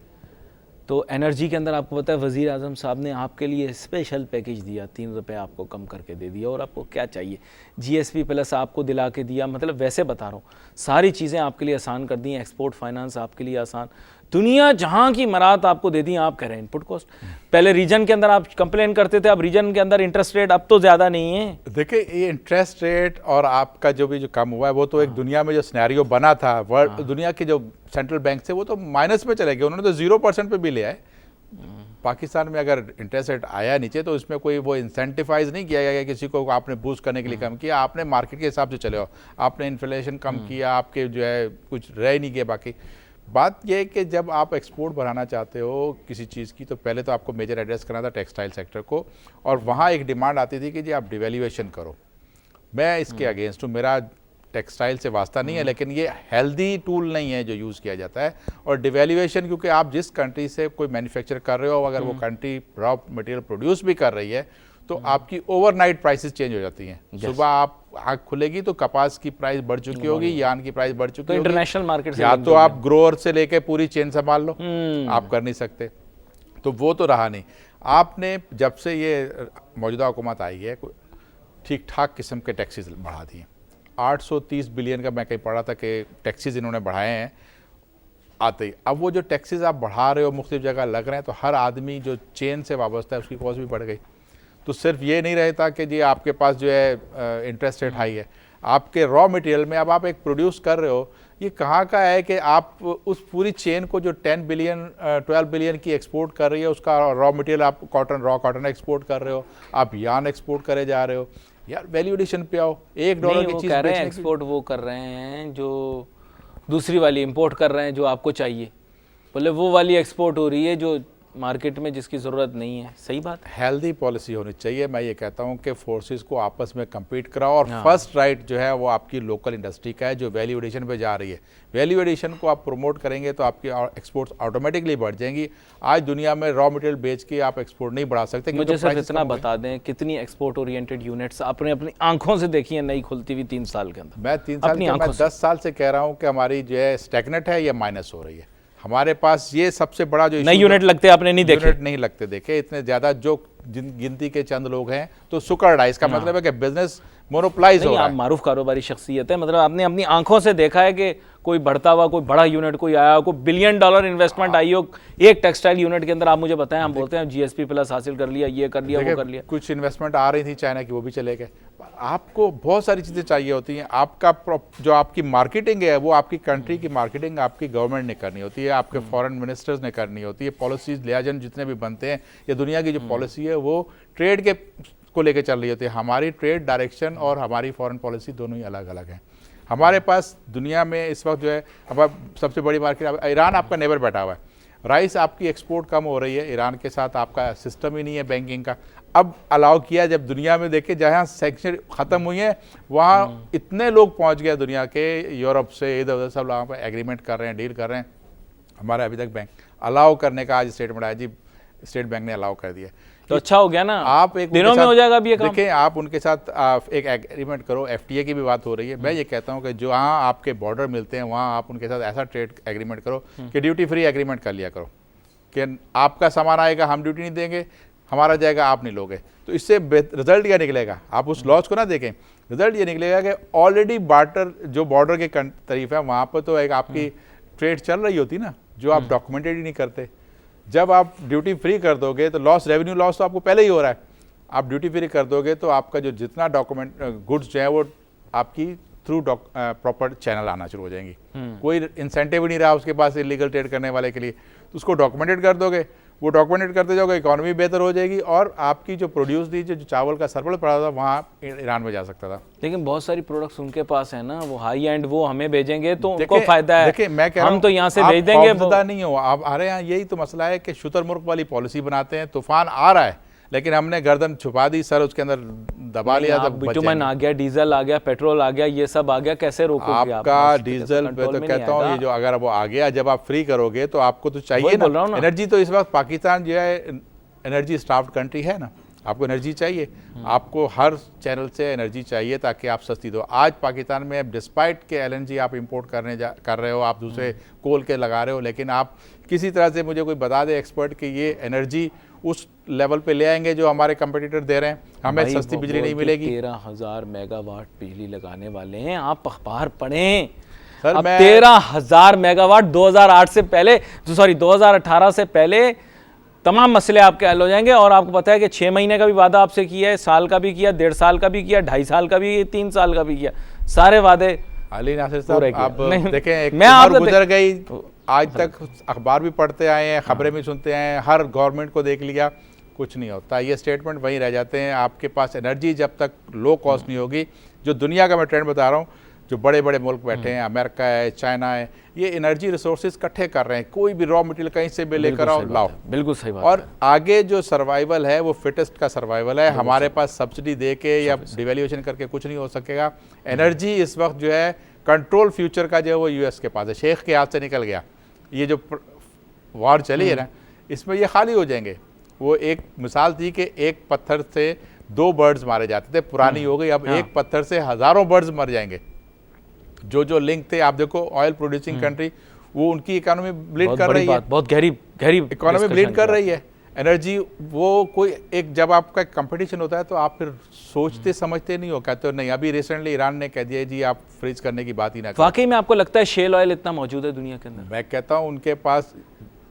तो एनर्जी के अंदर आपको पता है वज़ीर आज़म साहब ने आपके लिए स्पेशल पैकेज दिया, 3 रुपये आपको कम करके दे दिया, और आपको क्या चाहिए, GSP प्लस आपको दिला के दिया। मतलब वैसे बता रहा हूँ, सारी चीज़ें आपके लिए आसान कर दी हैं, एक्सपोर्ट फाइनेंस आपके लिए आसान, दुनिया जहाँ की मरात आपको दे दी। आप कह रहे हैं इनपुट कॉस्ट, पहले रीजन के अंदर आप कंप्लेन करते थे, अब रीजन के अंदर इंटरेस्ट रेट अब तो ज़्यादा नहीं है। देखिए ये इंटरेस्ट रेट और आपका जो भी जो कम हुआ है वो तो एक दुनिया में जो सिनेरियो बना था, वर्ल्ड दुनिया के जो सेंट्रल बैंक से वो तो माइनस में चले गए, उन्होंने तो 0% पे भी लिया है। पाकिस्तान में अगर इंटरेस्ट रेट आया नीचे तो इसमें कोई वो इंसेंटिवाइज नहीं किया गया किसी को आपने बूस्ट करने के लिए कम किया, आपने मार्केट के हिसाब से चले हो, आपने इन्फ्लेशन कम किया, आपके जो है कुछ रह नहीं गया। बाकी बात यह है कि जब आप एक्सपोर्ट बढ़ाना चाहते हो किसी चीज़ की तो पहले तो आपको मेजर एड्रेस करना था टेक्सटाइल सेक्टर को, और वहाँ एक डिमांड आती थी कि जी आप डिवेल्यूएशन करो। मैं इसके अगेंस्ट हूँ, मेरा टेक्सटाइल से वास्ता नहीं है, लेकिन ये हेल्दी टूल नहीं है जो यूज़ किया जाता है। और डिवेल्यूएशन क्योंकि आप जिस कंट्री से कोई मैन्युफैक्चर कर रहे हो, अगर वो कंट्री रॉ मटेरियल प्रोड्यूस भी कर रही है तो आपकी ओवरनाइट प्राइसेस चेंज हो जाती हैं। सुबह आप आँख खुलेगी तो कपास की प्राइस बढ़ चुकी होगी, यार्न की प्राइस बढ़ चुकी होगी। इंटरनेशनल मार्केट से या तो आप ग्रोअर से लेके पूरी चेन संभाल लो, आप कर नहीं सकते, तो वो तो रहा नहीं। आपने जब से ये मौजूदा हुकूमत आई है ठीक ठाक किस्म के टैक्सेस बढ़ा दिए। 830 बिलियन का मैं कहीं पढ़ा था कि टैक्सेस इन्होंने बढ़ाए हैं आते ही। अब वो जो टैक्सेस आप बढ़ा रहे हो मुख्तलिफ जगह लग रहे हैं, तो हर आदमी जो चेन से वाबस्ता है उसकी कॉस्ट भी बढ़ गई। तो सिर्फ ये नहीं रहता कि जी आपके पास जो है इंटरेस्ट रेट हाई है, आपके रॉ मटेरियल में अब आप एक प्रोड्यूस कर रहे हो, ये कहाँ का है कि आप उस पूरी चेन को जो 10 बिलियन 12 बिलियन की एक्सपोर्ट कर रही है, उसका रॉ मटेरियल आप रॉ कॉटन एक्सपोर्ट कर रहे हो, आप यार्न एक्सपोर्ट करे जा रहे हो। यार वैल्यू एडिशन पे आओ, $1 की चीज़ बेचने एक्सपोर्ट वो कर रहे हैं जो दूसरी वाली इंपोर्ट कर रहे हैं जो आपको चाहिए, बोले वो वाली एक्सपोर्ट हो रही है जो मार्केट में जिसकी ज़रूरत नहीं है। सही बात है, हेल्दी पॉलिसी होनी चाहिए। मैं ये कहता हूँ कि फोर्सेस को आपस में compete कराओ, और फर्स्ट राइट जो है वो आपकी लोकल इंडस्ट्री का है जो वैल्यू एडिशन पे जा रही है। वैल्यू एडिशन को आप प्रमोट करेंगे तो आपकी एक्सपोर्ट्स ऑटोमेटिकली बढ़ जाएंगी। आज दुनिया में रॉ मटेरियल बेच के आप एक्सपोर्ट नहीं बढ़ा सकते। मुझे सिर्फ इतना बता दें, कितनी एक्सपोर्ट ओरिएंटेड यूनिट्स आपने अपनी आंखों से देखी है नई खुलती हुई 3 साल के अंदर? मैं 3 साल मैं 10 साल से कह रहा हूँ कि हमारी जो है स्टैग्नेंट है या माइनस हो रही है। हमारे पास ये सबसे बड़ा जो नई यूनिट लगते आपने नहीं देखे? यूनिट नहीं लगते देखे इतने ज्यादा, जो गिनती के चंद लोग हैं तो सुकर डाइस का मतलब है कि बिजनेस मोनोपोलाइज हो रहा है। आप मारूफ कारोबारी शख्सियत है, मतलब आपने अपनी आंखों से देखा है कि कोई बढ़ता हुआ कोई बड़ा यूनिट कोई आया, कोई $1 बिलियन इन्वेस्टमेंट आई हो एक टेक्सटाइल यूनिट के अंदर? आप मुझे बताएं, हम बोलते हैं GSP प्लस हासिल कर लिया, ये कर लिया, वो कर लिया। कुछ इन्वेस्टमेंट आ रही थी चाइना की, वो भी चले गए। आपको बहुत सारी चीज़ें चाहिए होती हैं। आपका जो आपकी मार्केटिंग है वो आपकी कंट्री की मार्केटिंग आपकी गवर्नमेंट ने करनी होती है, आपके फॉरेन मिनिस्टर्स ने करनी होती है। पॉलिसीज लिहाजन जितने भी बनते हैं, या दुनिया की जो पॉलिसी है वो ट्रेड के को लेके चल रही होती है। हमारी ट्रेड डायरेक्शन और हमारी फॉरेन पॉलिसी दोनों ही अलग अलग हैं। हमारे पास दुनिया में इस वक्त जो है, अब सबसे बड़ी मार्केट ईरान आपका नेबर बैठा हुआ है। राइस आपकी एक्सपोर्ट कम हो रही है, ईरान के साथ आपका सिस्टम ही नहीं है बैंकिंग का। अब अलाउ किया, जब दुनिया में देखे जहाँ सेक्शन ख़त्म हुई है वहाँ इतने लोग पहुँच गए दुनिया के, यूरोप से इधर उधर सब लोगों पर एग्रीमेंट कर रहे हैं, डील कर रहे हैं। हमारा अभी तक बैंक अलाउ करने का आज स्टेटमेंट आया जी, स्टेट बैंक ने अलाउ कर दिया। तो अच्छा हो गया ना, आप एक दिनों में हो जाएगा अभी ये काम। देखिए आप उनके साथ एक एग्रीमेंट करो, FTA की भी बात हो रही है। मैं ये कहता हूँ कि जहाँ आपके बॉर्डर मिलते हैं वहाँ आप उनके साथ ऐसा ट्रेड एग्रीमेंट करो कि ड्यूटी फ्री एग्रीमेंट कर लिया करो कि आपका सामान आएगा हम ड्यूटी नहीं देंगे, हमारा जाएगा आप नहीं लोगे। तो इससे रिजल्ट क्या निकलेगा? आप उस लॉस को ना देखें, रिजल्ट ये निकलेगा कि ऑलरेडी बार्टर जो बॉर्डर के तरीफ है वहाँ पर तो एक आपकी ट्रेड चल रही होती ना, जो आप डॉक्यूमेंटेड ही नहीं करते। जब आप ड्यूटी फ्री कर दोगे तो लॉस, रेवेन्यू लॉस तो आपको पहले ही हो रहा है। आप ड्यूटी फ्री कर दोगे तो आपका जो जितना डॉक्यूमेंट गुड्स जो है वो आपकी थ्रू प्रॉपर चैनल आना शुरू हो जाएंगी। कोई इंसेंटिव ही नहीं रहा उसके पास इलीगल ट्रेड करने वाले के लिए, तो उसको डॉक्यूमेंटेड कर दोगे, वो डॉक्यूमेंटेड करते जाओगे, इकोनॉमी बेहतर हो जाएगी और आपकी जो प्रोड्यूस थी, जो चावल का सरप्लस पड़ा था वहाँ ईरान में जा सकता था। लेकिन बहुत सारी प्रोडक्ट्स उनके पास है ना, वो हाई एंड, वो हमें भेजेंगे तो उनको फायदा है। देखिए मैं कह रहा हूं, हम तो यहाँ से भेज देंगे, पता नहीं हो। आप हमारे यहाँ यही तो मसला है कि शुतुरमुर्ग वाली पॉलिसी बनाते हैं, तूफान आ रहा है लेकिन हमने गर्दन छुपा दी, सर उसके अंदर दबा लिया तो बच बिटुमन जाएंगे। आ गया, डीजल आ गया, पेट्रोल आ गया, ये सब आ गया, कैसे रोकोगे आप? आपका मार्केट डीजल कंट्रोल मैं तो में कहता नहीं हूँ ये आएगा। जो अगर वो आ गया, जब आप फ्री करोगे तो आपको तो वही चाहिए बोल रहा हूँ ना ना। एनर्जी। तो इस वक्त पाकिस्तान जो है एनर्जी स्टाफ्ड कंट्री है ना, आपको एनर्जी चाहिए, आपको हर चैनल से एनर्जी चाहिए ताकि आप सस्ती दो। आज पाकिस्तान में डिस्पाइट के एलएनजी आप इंपोर्ट कर रहे हो, आप दूसरे कोल के लगा रहे हो, लेकिन आप किसी तरह से मुझे कोई बता दे एक्सपर्ट कि ये एनर्जी उस लेवल पे ले आएंगे जो हमारे कंपटीटर दे रहे हैं, हमें भाई सस्ती वो बिजली नहीं बोल के मिलेगी। 13,000 मेगावाट बिजली लगाने वाले हैं, आप अखबार पढ़ें। सर, अब मैं 13,000 मेगावाट 2008 से पहले, सॉरी 2018 से पहले तमाम मसले आपके हल हो जाएंगे। और आपको पता है कि 6 महीने का भी वादा आपसे किया है, साल का भी किया, 1.5 साल का भी किया, 2.5 साल का भी, 3 साल का भी किया, सारे वादे अली नासिर पूरे साहब किया। आप नहीं, देखें, एक मैं उम्र आपको गुजर गई, आज तक अखबार भी पढ़ते आए हैं, खबरें भी सुनते आए हैं, हर गवर्नमेंट को देख लिया, कुछ नहीं होता। ये स्टेटमेंट वहीं रह जाते हैं। आपके पास एनर्जी जब तक लो कॉस्ट नहीं होगी, जो दुनिया का मैं ट्रेंड बता रहा हूँ, जो बड़े बड़े मुल्क बैठे हैं, अमेरिका है, चाइना है, ये एनर्जी रिसोर्सेज इकट्ठे कर रहे हैं, कोई भी रॉ मटेरियल कहीं से भी लेकर आओ, लाओ। बिल्कुल सही बात और आगे जो सर्वाइवल है वो फिटेस्ट का सर्वाइवल है। हमारे पास सब्सिडी दे के या डिवेल्यूएशन करके कुछ नहीं हो सकेगा। एनर्जी इस वक्त जो है कंट्रोल फ्यूचर का जो है वो यूएस के पास है, शेख के हाथ से निकल गया। ये जो वॉर चली है ना, इसमें ये खाली हो जाएंगे। वो एक मिसाल थी कि एक पत्थर से 2 बर्ड्स मारे जाते थे, पुरानी हो गई, अब एक पत्थर से हज़ारों बर्ड्स मर जाएंगे। जो लिंक थे, आप देखो ऑयल प्रोड्यूसिंग कंट्री, वो उनकी इकोनॉमी ब्लीड कर रही है, बहुत गहरी इकोनॉमी ब्लीड कर रही है। एनर्जी वो कोई एक, जब आपका कंपटीशन होता है तो आप फिर सोचते समझते नहीं हो, कहते हो नहीं। अभी रिसेंटली ईरान ने कह दिया जी आप फ्रीज करने की बात ही ना करो। वाकई में आपको लगता है शेल ऑयल इतना मौजूद है दुनिया के अंदर? मैं कहता हूँ उनके पास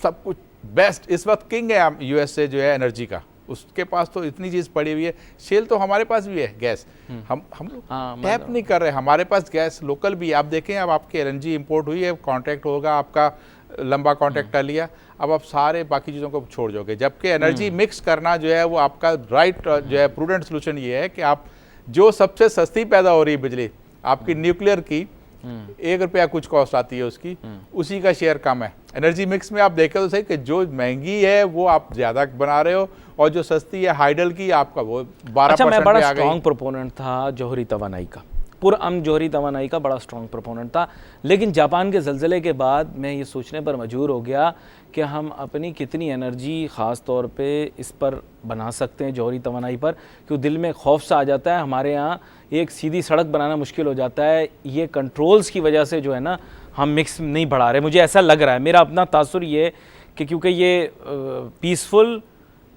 सब कुछ बेस्ट, इस वक्त किंग है यूएस से जो है एनर्जी का, उसके पास तो इतनी चीज़ पड़ी हुई है। शेल तो हमारे पास भी है, गैस हम लोग टैप नहीं कर रहे, हमारे पास गैस लोकल भी। आप देखें, अब आपकी एलएनजी इंपोर्ट हुई है, कॉन्ट्रैक्ट होगा आपका, लंबा कॉन्ट्रैक्ट कर लिया, अब आप सारे बाकी चीज़ों को छोड़ जाओगे। जबकि एनर्जी मिक्स करना जो है वो आपका राइट जो है प्रूडेंट सोल्यूशन ये है कि आप जो सबसे सस्ती पैदा हो रही है बिजली, आपकी न्यूक्लियर की 1 रुपया कुछ कॉस्ट आती है उसकी, उसी का शेयर कम है। एनर्जी मिक्स में आप देखें तो सही कि जो महंगी है वो आप ज़्यादा बना रहे हो, और जो सस्ती है हाइडल की आपका वो 12% अच्छा, मैं बड़ा पे आ गई। स्ट्रॉन्ग प्रोपोनेंट था जौहरी तवानाई का, पुरअमन जौहरी तवानाई का बड़ा स्ट्रॉन्ग प्रोपोनेंट था, लेकिन जापान के ज़लज़ले के बाद मैं ये सोचने पर मजबूर हो गया कि हम अपनी कितनी एनर्जी ख़ास तौर पे इस पर बना सकते हैं, जौहरी तवानाई पर, क्यों दिल में खौफ सा आ जाता है। हमारे यहाँ एक सीधी सड़क बनाना मुश्किल हो जाता है, ये कंट्रोल्स की वजह से जो है ना हम मिक्स नहीं बढ़ा रहे, मुझे ऐसा लग रहा है। मेरा अपना तासुर ये कि क्योंकि ये पीसफुल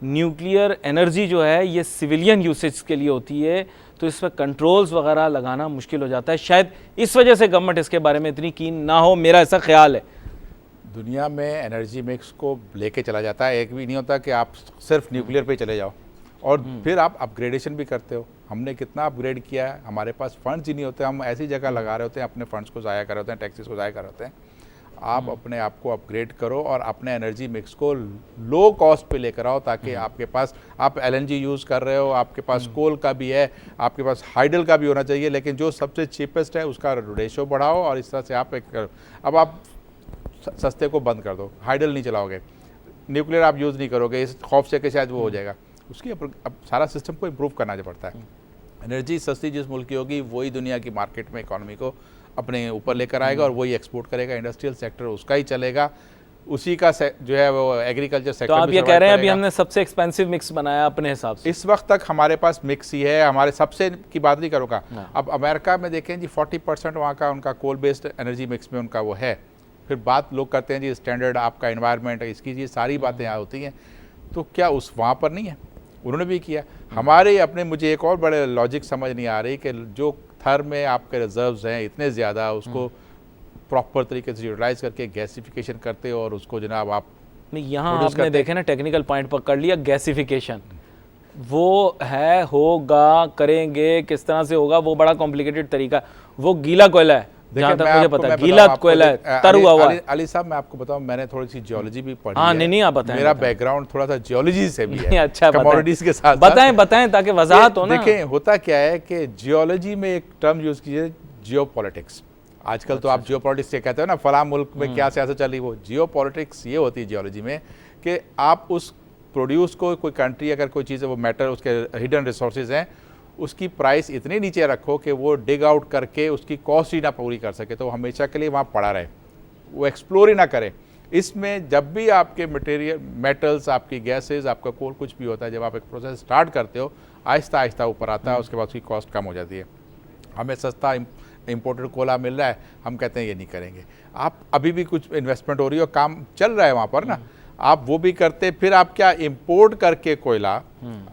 न्यूक्लियर एनर्जी जो है ये सिविलियन यूसेज के लिए होती है, तो इस पर कंट्रोल्स वगैरह लगाना मुश्किल हो जाता है। शायद इस वजह से गवर्नमेंट इसके बारे में इतनी कीन ना हो, मेरा ऐसा ख्याल है। दुनिया में एनर्जी मिक्स को लेके चला जाता है, एक भी नहीं होता कि आप सिर्फ न्यूक्लियर पे चले जाओ और फिर आप अपग्रेडेशन भी करते हो। हमने कितना अपग्रेड किया है, हमारे पास फंड्स ही नहीं होते, हम ऐसी जगह लगा रहे होते हैं, अपने फंड्स को ज़ाया कर रहे होते हैं, टैक्सेस को ज़ाया कर रहे होते हैं। आप अपने आप को अपग्रेड करो और अपने एनर्जी मिक्स को लो कॉस्ट पे लेकर आओ, ताकि आपके पास, आप एलएनजी यूज़ कर रहे हो, आपके पास कोल का भी है, आपके पास हाइडल का भी होना चाहिए, लेकिन जो सबसे चीपेस्ट है उसका रेशो बढ़ाओ और इस तरह से आप अब आप सस्ते को बंद कर दो, हाइडल नहीं चलाओगे, न्यूक्लियर आप यूज़ नहीं करोगे इस खौफ से कि शायद वो हो जाएगा। उसकी अब सारा सिस्टम को इम्प्रूव करना पड़ता है। एनर्जी सस्ती जिस मुल्क की होगी वही दुनिया की मार्केट में इकोनॉमी को अपने ऊपर लेकर आएगा और वही एक्सपोर्ट करेगा। इंडस्ट्रियल सेक्टर उसका ही चलेगा, उसी का जो है वो एग्रीकल्चर सेक्टर। तो आप ये कह रहे हैं अभी हमने सबसे एक्सपेंसिव मिक्स बनाया अपने हिसाब से? इस वक्त तक हमारे पास मिक्स ही है, हमारे सबसे की बात नहीं करूँगा। अब अमेरिका में देखें जी 40% वहाँ का उनका कोल बेस्ड एनर्जी मिक्स में उनका वो है। फिर बात लोग करते हैं जी स्टैंडर्ड आपका एनवायरनमेंट इसकी, ये सारी बातें यहाँ होती हैं, तो क्या उस वहाँ पर नहीं है? उन्होंने भी किया। हमारे अपने, मुझे एक और बड़े लॉजिक समझ नहीं आ रही कि जो थर में आपके रिजर्व्स हैं इतने ज़्यादा, उसको प्रॉपर तरीके से यूटिलाइज करके गैसिफिकेशन करते हो और उसको जनाब आप नहीं, यहाँ आपने देखे ना टेक्निकल पॉइंट पकड़ लिया, गैसिफिकेशन वो है, होगा, करेंगे, किस तरह से होगा वो बड़ा कॉम्प्लिकेटेड तरीका। वो गीला कोयला है जहाँ तक मुझे पता है, गीला कोयला है, तर हुआ हुआ है। अली साहब मैं आपको बताऊं, मैंने थोड़ी सी जियोलॉजी भी पढ़ी हाँ, है। नहीं आप बताएं। मेरा बैकग्राउंड थोड़ा सा जियोलॉजी से भी है। अच्छा, कमोडिटीज के साथ बताएं ताकि वजाहत हो ना। देखें होता क्या है कि जियोलॉजी में एक टर्म यूज कीजिए, जियोपॉलिटिक्स। आजकल तो आप जियोपॉलिटिक्स से कहते हो ना, फला मुल्क में क्या सियासत चल रही, वो जियोपॉलिटिक्स ये होती है जियोलॉजी में कि आप उस प्रोड्यूस को, कोई कंट्री अगर कोई चीज़ है वो मैटर, उसके हिडन रिसोर्सेज हैं, उसकी प्राइस इतनी नीचे रखो कि वो डिग आउट करके उसकी कॉस्ट ही ना पूरी कर सके, तो हमेशा के लिए वहाँ पड़ा रहे, वो एक्सप्लोर ही ना करे। इसमें जब भी आपके मटेरियल, मेटल्स, आपकी गैसेस, आपका कोल, कुछ भी होता है, जब आप एक प्रोसेस स्टार्ट करते हो आहिस्ता आहिस्ता ऊपर आता है, उसके बाद उसकी कॉस्ट कम हो जाती है। हमें सस्ता इम्पोर्टेड कोला मिल रहा है, हम कहते हैं ये नहीं करेंगे। आप अभी भी कुछ इन्वेस्टमेंट हो रही है और काम चल रहा है वहाँ पर ना, आप वो भी करते, फिर आप क्या इम्पोर्ट करके कोयला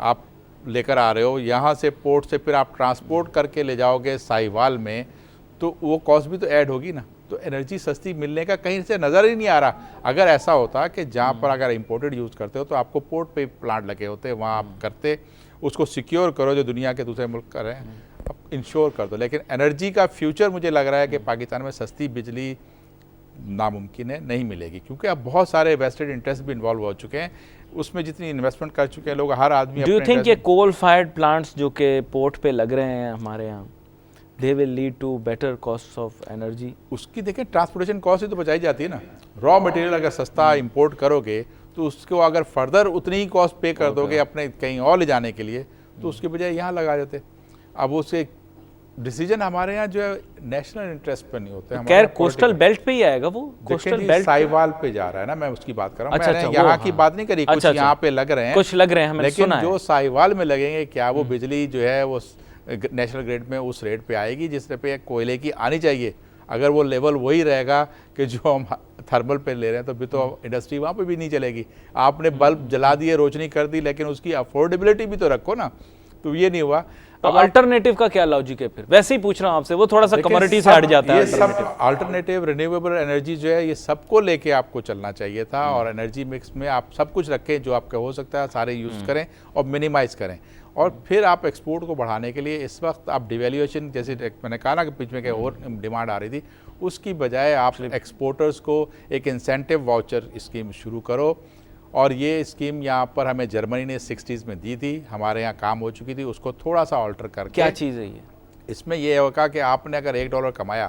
आप लेकर आ रहे हो यहाँ से पोर्ट से, फिर आप ट्रांसपोर्ट करके ले जाओगे साहिवाल में, तो वो कॉस्ट भी तो ऐड होगी ना। तो एनर्जी सस्ती मिलने का कहीं से नज़र ही नहीं आ रहा। अगर ऐसा होता कि जहाँ पर अगर इम्पोर्टेड यूज़ करते हो तो आपको पोर्ट पे प्लांट लगे होते, वहाँ आप करते, उसको सिक्योर करो जो दुनिया के दूसरे मुल्क कर रहे हैं, अब इंश्योर कर दो। लेकिन एनर्जी का फ्यूचर मुझे लग रहा है कि पाकिस्तान में सस्ती बिजली नामुमकिन है, नहीं मिलेगी, क्योंकि अब बहुत सारे वेस्टेड इंटरेस्ट भी इन्वॉल्व हो चुके हैं, उसमें जितनी इन्वेस्टमेंट कर चुके हैं लोग, हर आदमी। डू यू थिंक ये कोल फायर्ड प्लांट्स जो कि पोर्ट पे लग रहे हैं हमारे यहाँ, they will lead to better cost of energy? उसकी देखें ट्रांसपोर्टेशन कॉस्ट ही तो बचाई जाती है ना। रॉ मटेरियल अगर सस्ता इंपोर्ट करोगे तो उसको अगर फर्दर उतनी ही कॉस्ट पे कर दोगे अपने कहीं और ले जाने के लिए, तो उसके बजाय यहाँ लगा देते। अब उसके डिसीजन हमारे यहाँ जो है नेशनल इंटरेस्ट पे नहीं होते। खैर कोस्टल बेल्ट पे ही आएगा वो, कोस्टल बेल्ट साहिवाल पे जा रहा है ना, मैं उसकी बात कर रहा हूँ। अच्छा, मैंने अच्छा, यहाँ की बात नहीं करी, कुछ यहाँ पे लग रहे हैं, कुछ लग रहे हैं, मैंने लेकिन सुना जो है। साहिवाल में लगेंगे क्या वो बिजली जो है वो नेशनल ग्रिड में उस रेट पे आएगी जिस पे कोयले की आनी चाहिए? अगर वो लेवल वही रहेगा कि जो हम थर्मल पे ले रहे हैं, तो भी तो इंडस्ट्री वहाँ पे भी नहीं चलेगी। आपने बल्ब जला दिए, रोशनी कर दी, लेकिन उसकी अफोर्डेबिलिटी भी तो रखो ना, तो ये नहीं हुआ। तो अल्टरनेटिव का क्या लॉजिक है फिर? वैसे ही पूछ रहा हूँ आपसे, वो थोड़ा सा कमोडिटी से हट जाता है। ये सब अल्टरनेटिव रिन्यूएबल एनर्जी जो है ये सबको लेके आपको चलना चाहिए था, और एनर्जी मिक्स में आप सब कुछ रखें जो आपका हो सकता है, सारे यूज़ करें और मिनिमाइज करें। और फिर आप एक्सपोर्ट को बढ़ाने के लिए इस वक्त आप डिवैल्यूएशन, जैसे मैंने कहा ना कि बीच में और डिमांड आ रही थी, उसकी बजाय आप एक्सपोर्टर्स को एक इंसेंटिव वाउचर स्कीम शुरू करो। और ये स्कीम यहाँ पर हमें जर्मनी ने 60s में दी थी, हमारे यहाँ काम हो चुकी थी, उसको थोड़ा सा ऑल्टर करके। क्या चीज़ है ये? इसमें ये होगा कि आपने अगर $1 कमाया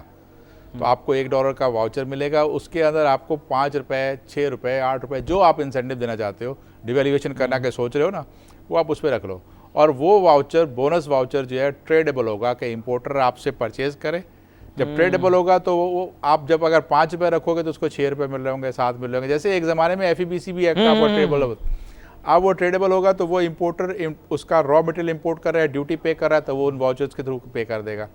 तो आपको $1 का वाउचर मिलेगा, उसके अंदर आपको ₹5, ₹6, ₹8 जो आप इंसेंटिव देना चाहते हो, डिवैल्यूएशन करना के सोच रहे हो ना, वो आप उस पर रख लो। और वो वाउचर, बोनस वाउचर जो है ट्रेडेबल होगा कि इंपोर्टर आपसे परचेज करे। जब ट्रेडेबल होगा तो वो आप जब अगर ₹5 रखोगे तो उसको ₹6 मिल रहे होंगे, 7 मिल रहे होंगे। जैसे एक ज़माने में FEBC भी एक्ट आपको ट्रेडेबल होगा, अब वो ट्रेडेबल होगा तो वो इंपोर्टर उसका रॉ मटेरियल इंपोर्ट कर रहा है, ड्यूटी पे कर रहा है, तो वो उन वाउचर्स के थ्रू पे कर देगा।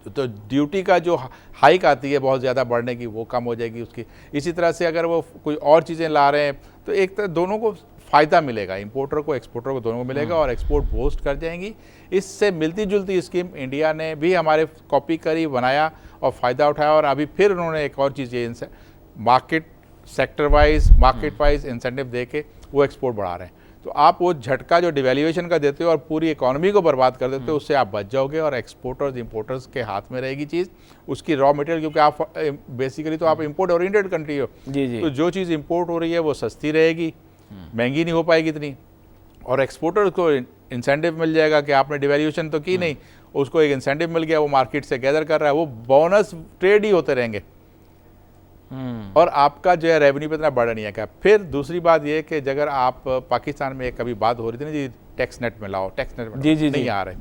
तो ड्यूटी का जो हाइक आती है बहुत ज़्यादा बढ़ने की, वो कम हो जाएगी उसकी। इसी तरह से अगर वो कोई और चीज़ें ला रहे हैं तो एक तरह दोनों को फ़ायदा मिलेगा, इंपोर्टर को एक्सपोर्टर को, दोनों को मिलेगा, और एक्सपोर्ट बूस्ट कर जाएंगी। इससे मिलती जुलती स्कीम इंडिया ने भी हमारे कॉपी करी, बनाया और फ़ायदा उठाया। और अभी फिर उन्होंने एक और चीज़, ये market sector wise, market wise incentive दे के वो एक्सपोर्ट बढ़ा रहे हैं। तो आप वो झटका जो डिवैल्यूएशन का देते हो और पूरी इकोनॉमी को बर्बाद कर देते हो, उससे आप बच जाओगे और एक्सपोर्टर्स इंपोर्टर्स के हाथ में रहेगी चीज़, उसकी रॉ मटेरियल, क्योंकि आप बेसिकली तो आप इंपोर्ट ओरिएंटेड कंट्री हो, जी। तो जो चीज़ इंपोर्ट हो रही है वो सस्ती रहेगी, महंगी नहीं हो पाएगी इतनी, और एक्सपोर्टर को इंसेंटिव मिल जाएगा कि आपने डिवैल्यूएशन तो की नहीं, उसको एक इंसेंटिव मिल गया, वो मार्केट से गैदर कर रहा है, वो बोनस ट्रेड ही होते रहेंगे और आपका जो है रेवेन्यू पे इतना बढ़ा नहीं है। क्या फिर दूसरी बात ये कि अगर आप पाकिस्तान में कभी बात हो रही थी ना जी, टैक्स नेट में लाओ, टैक्स नेट में जी नहीं आ रहे।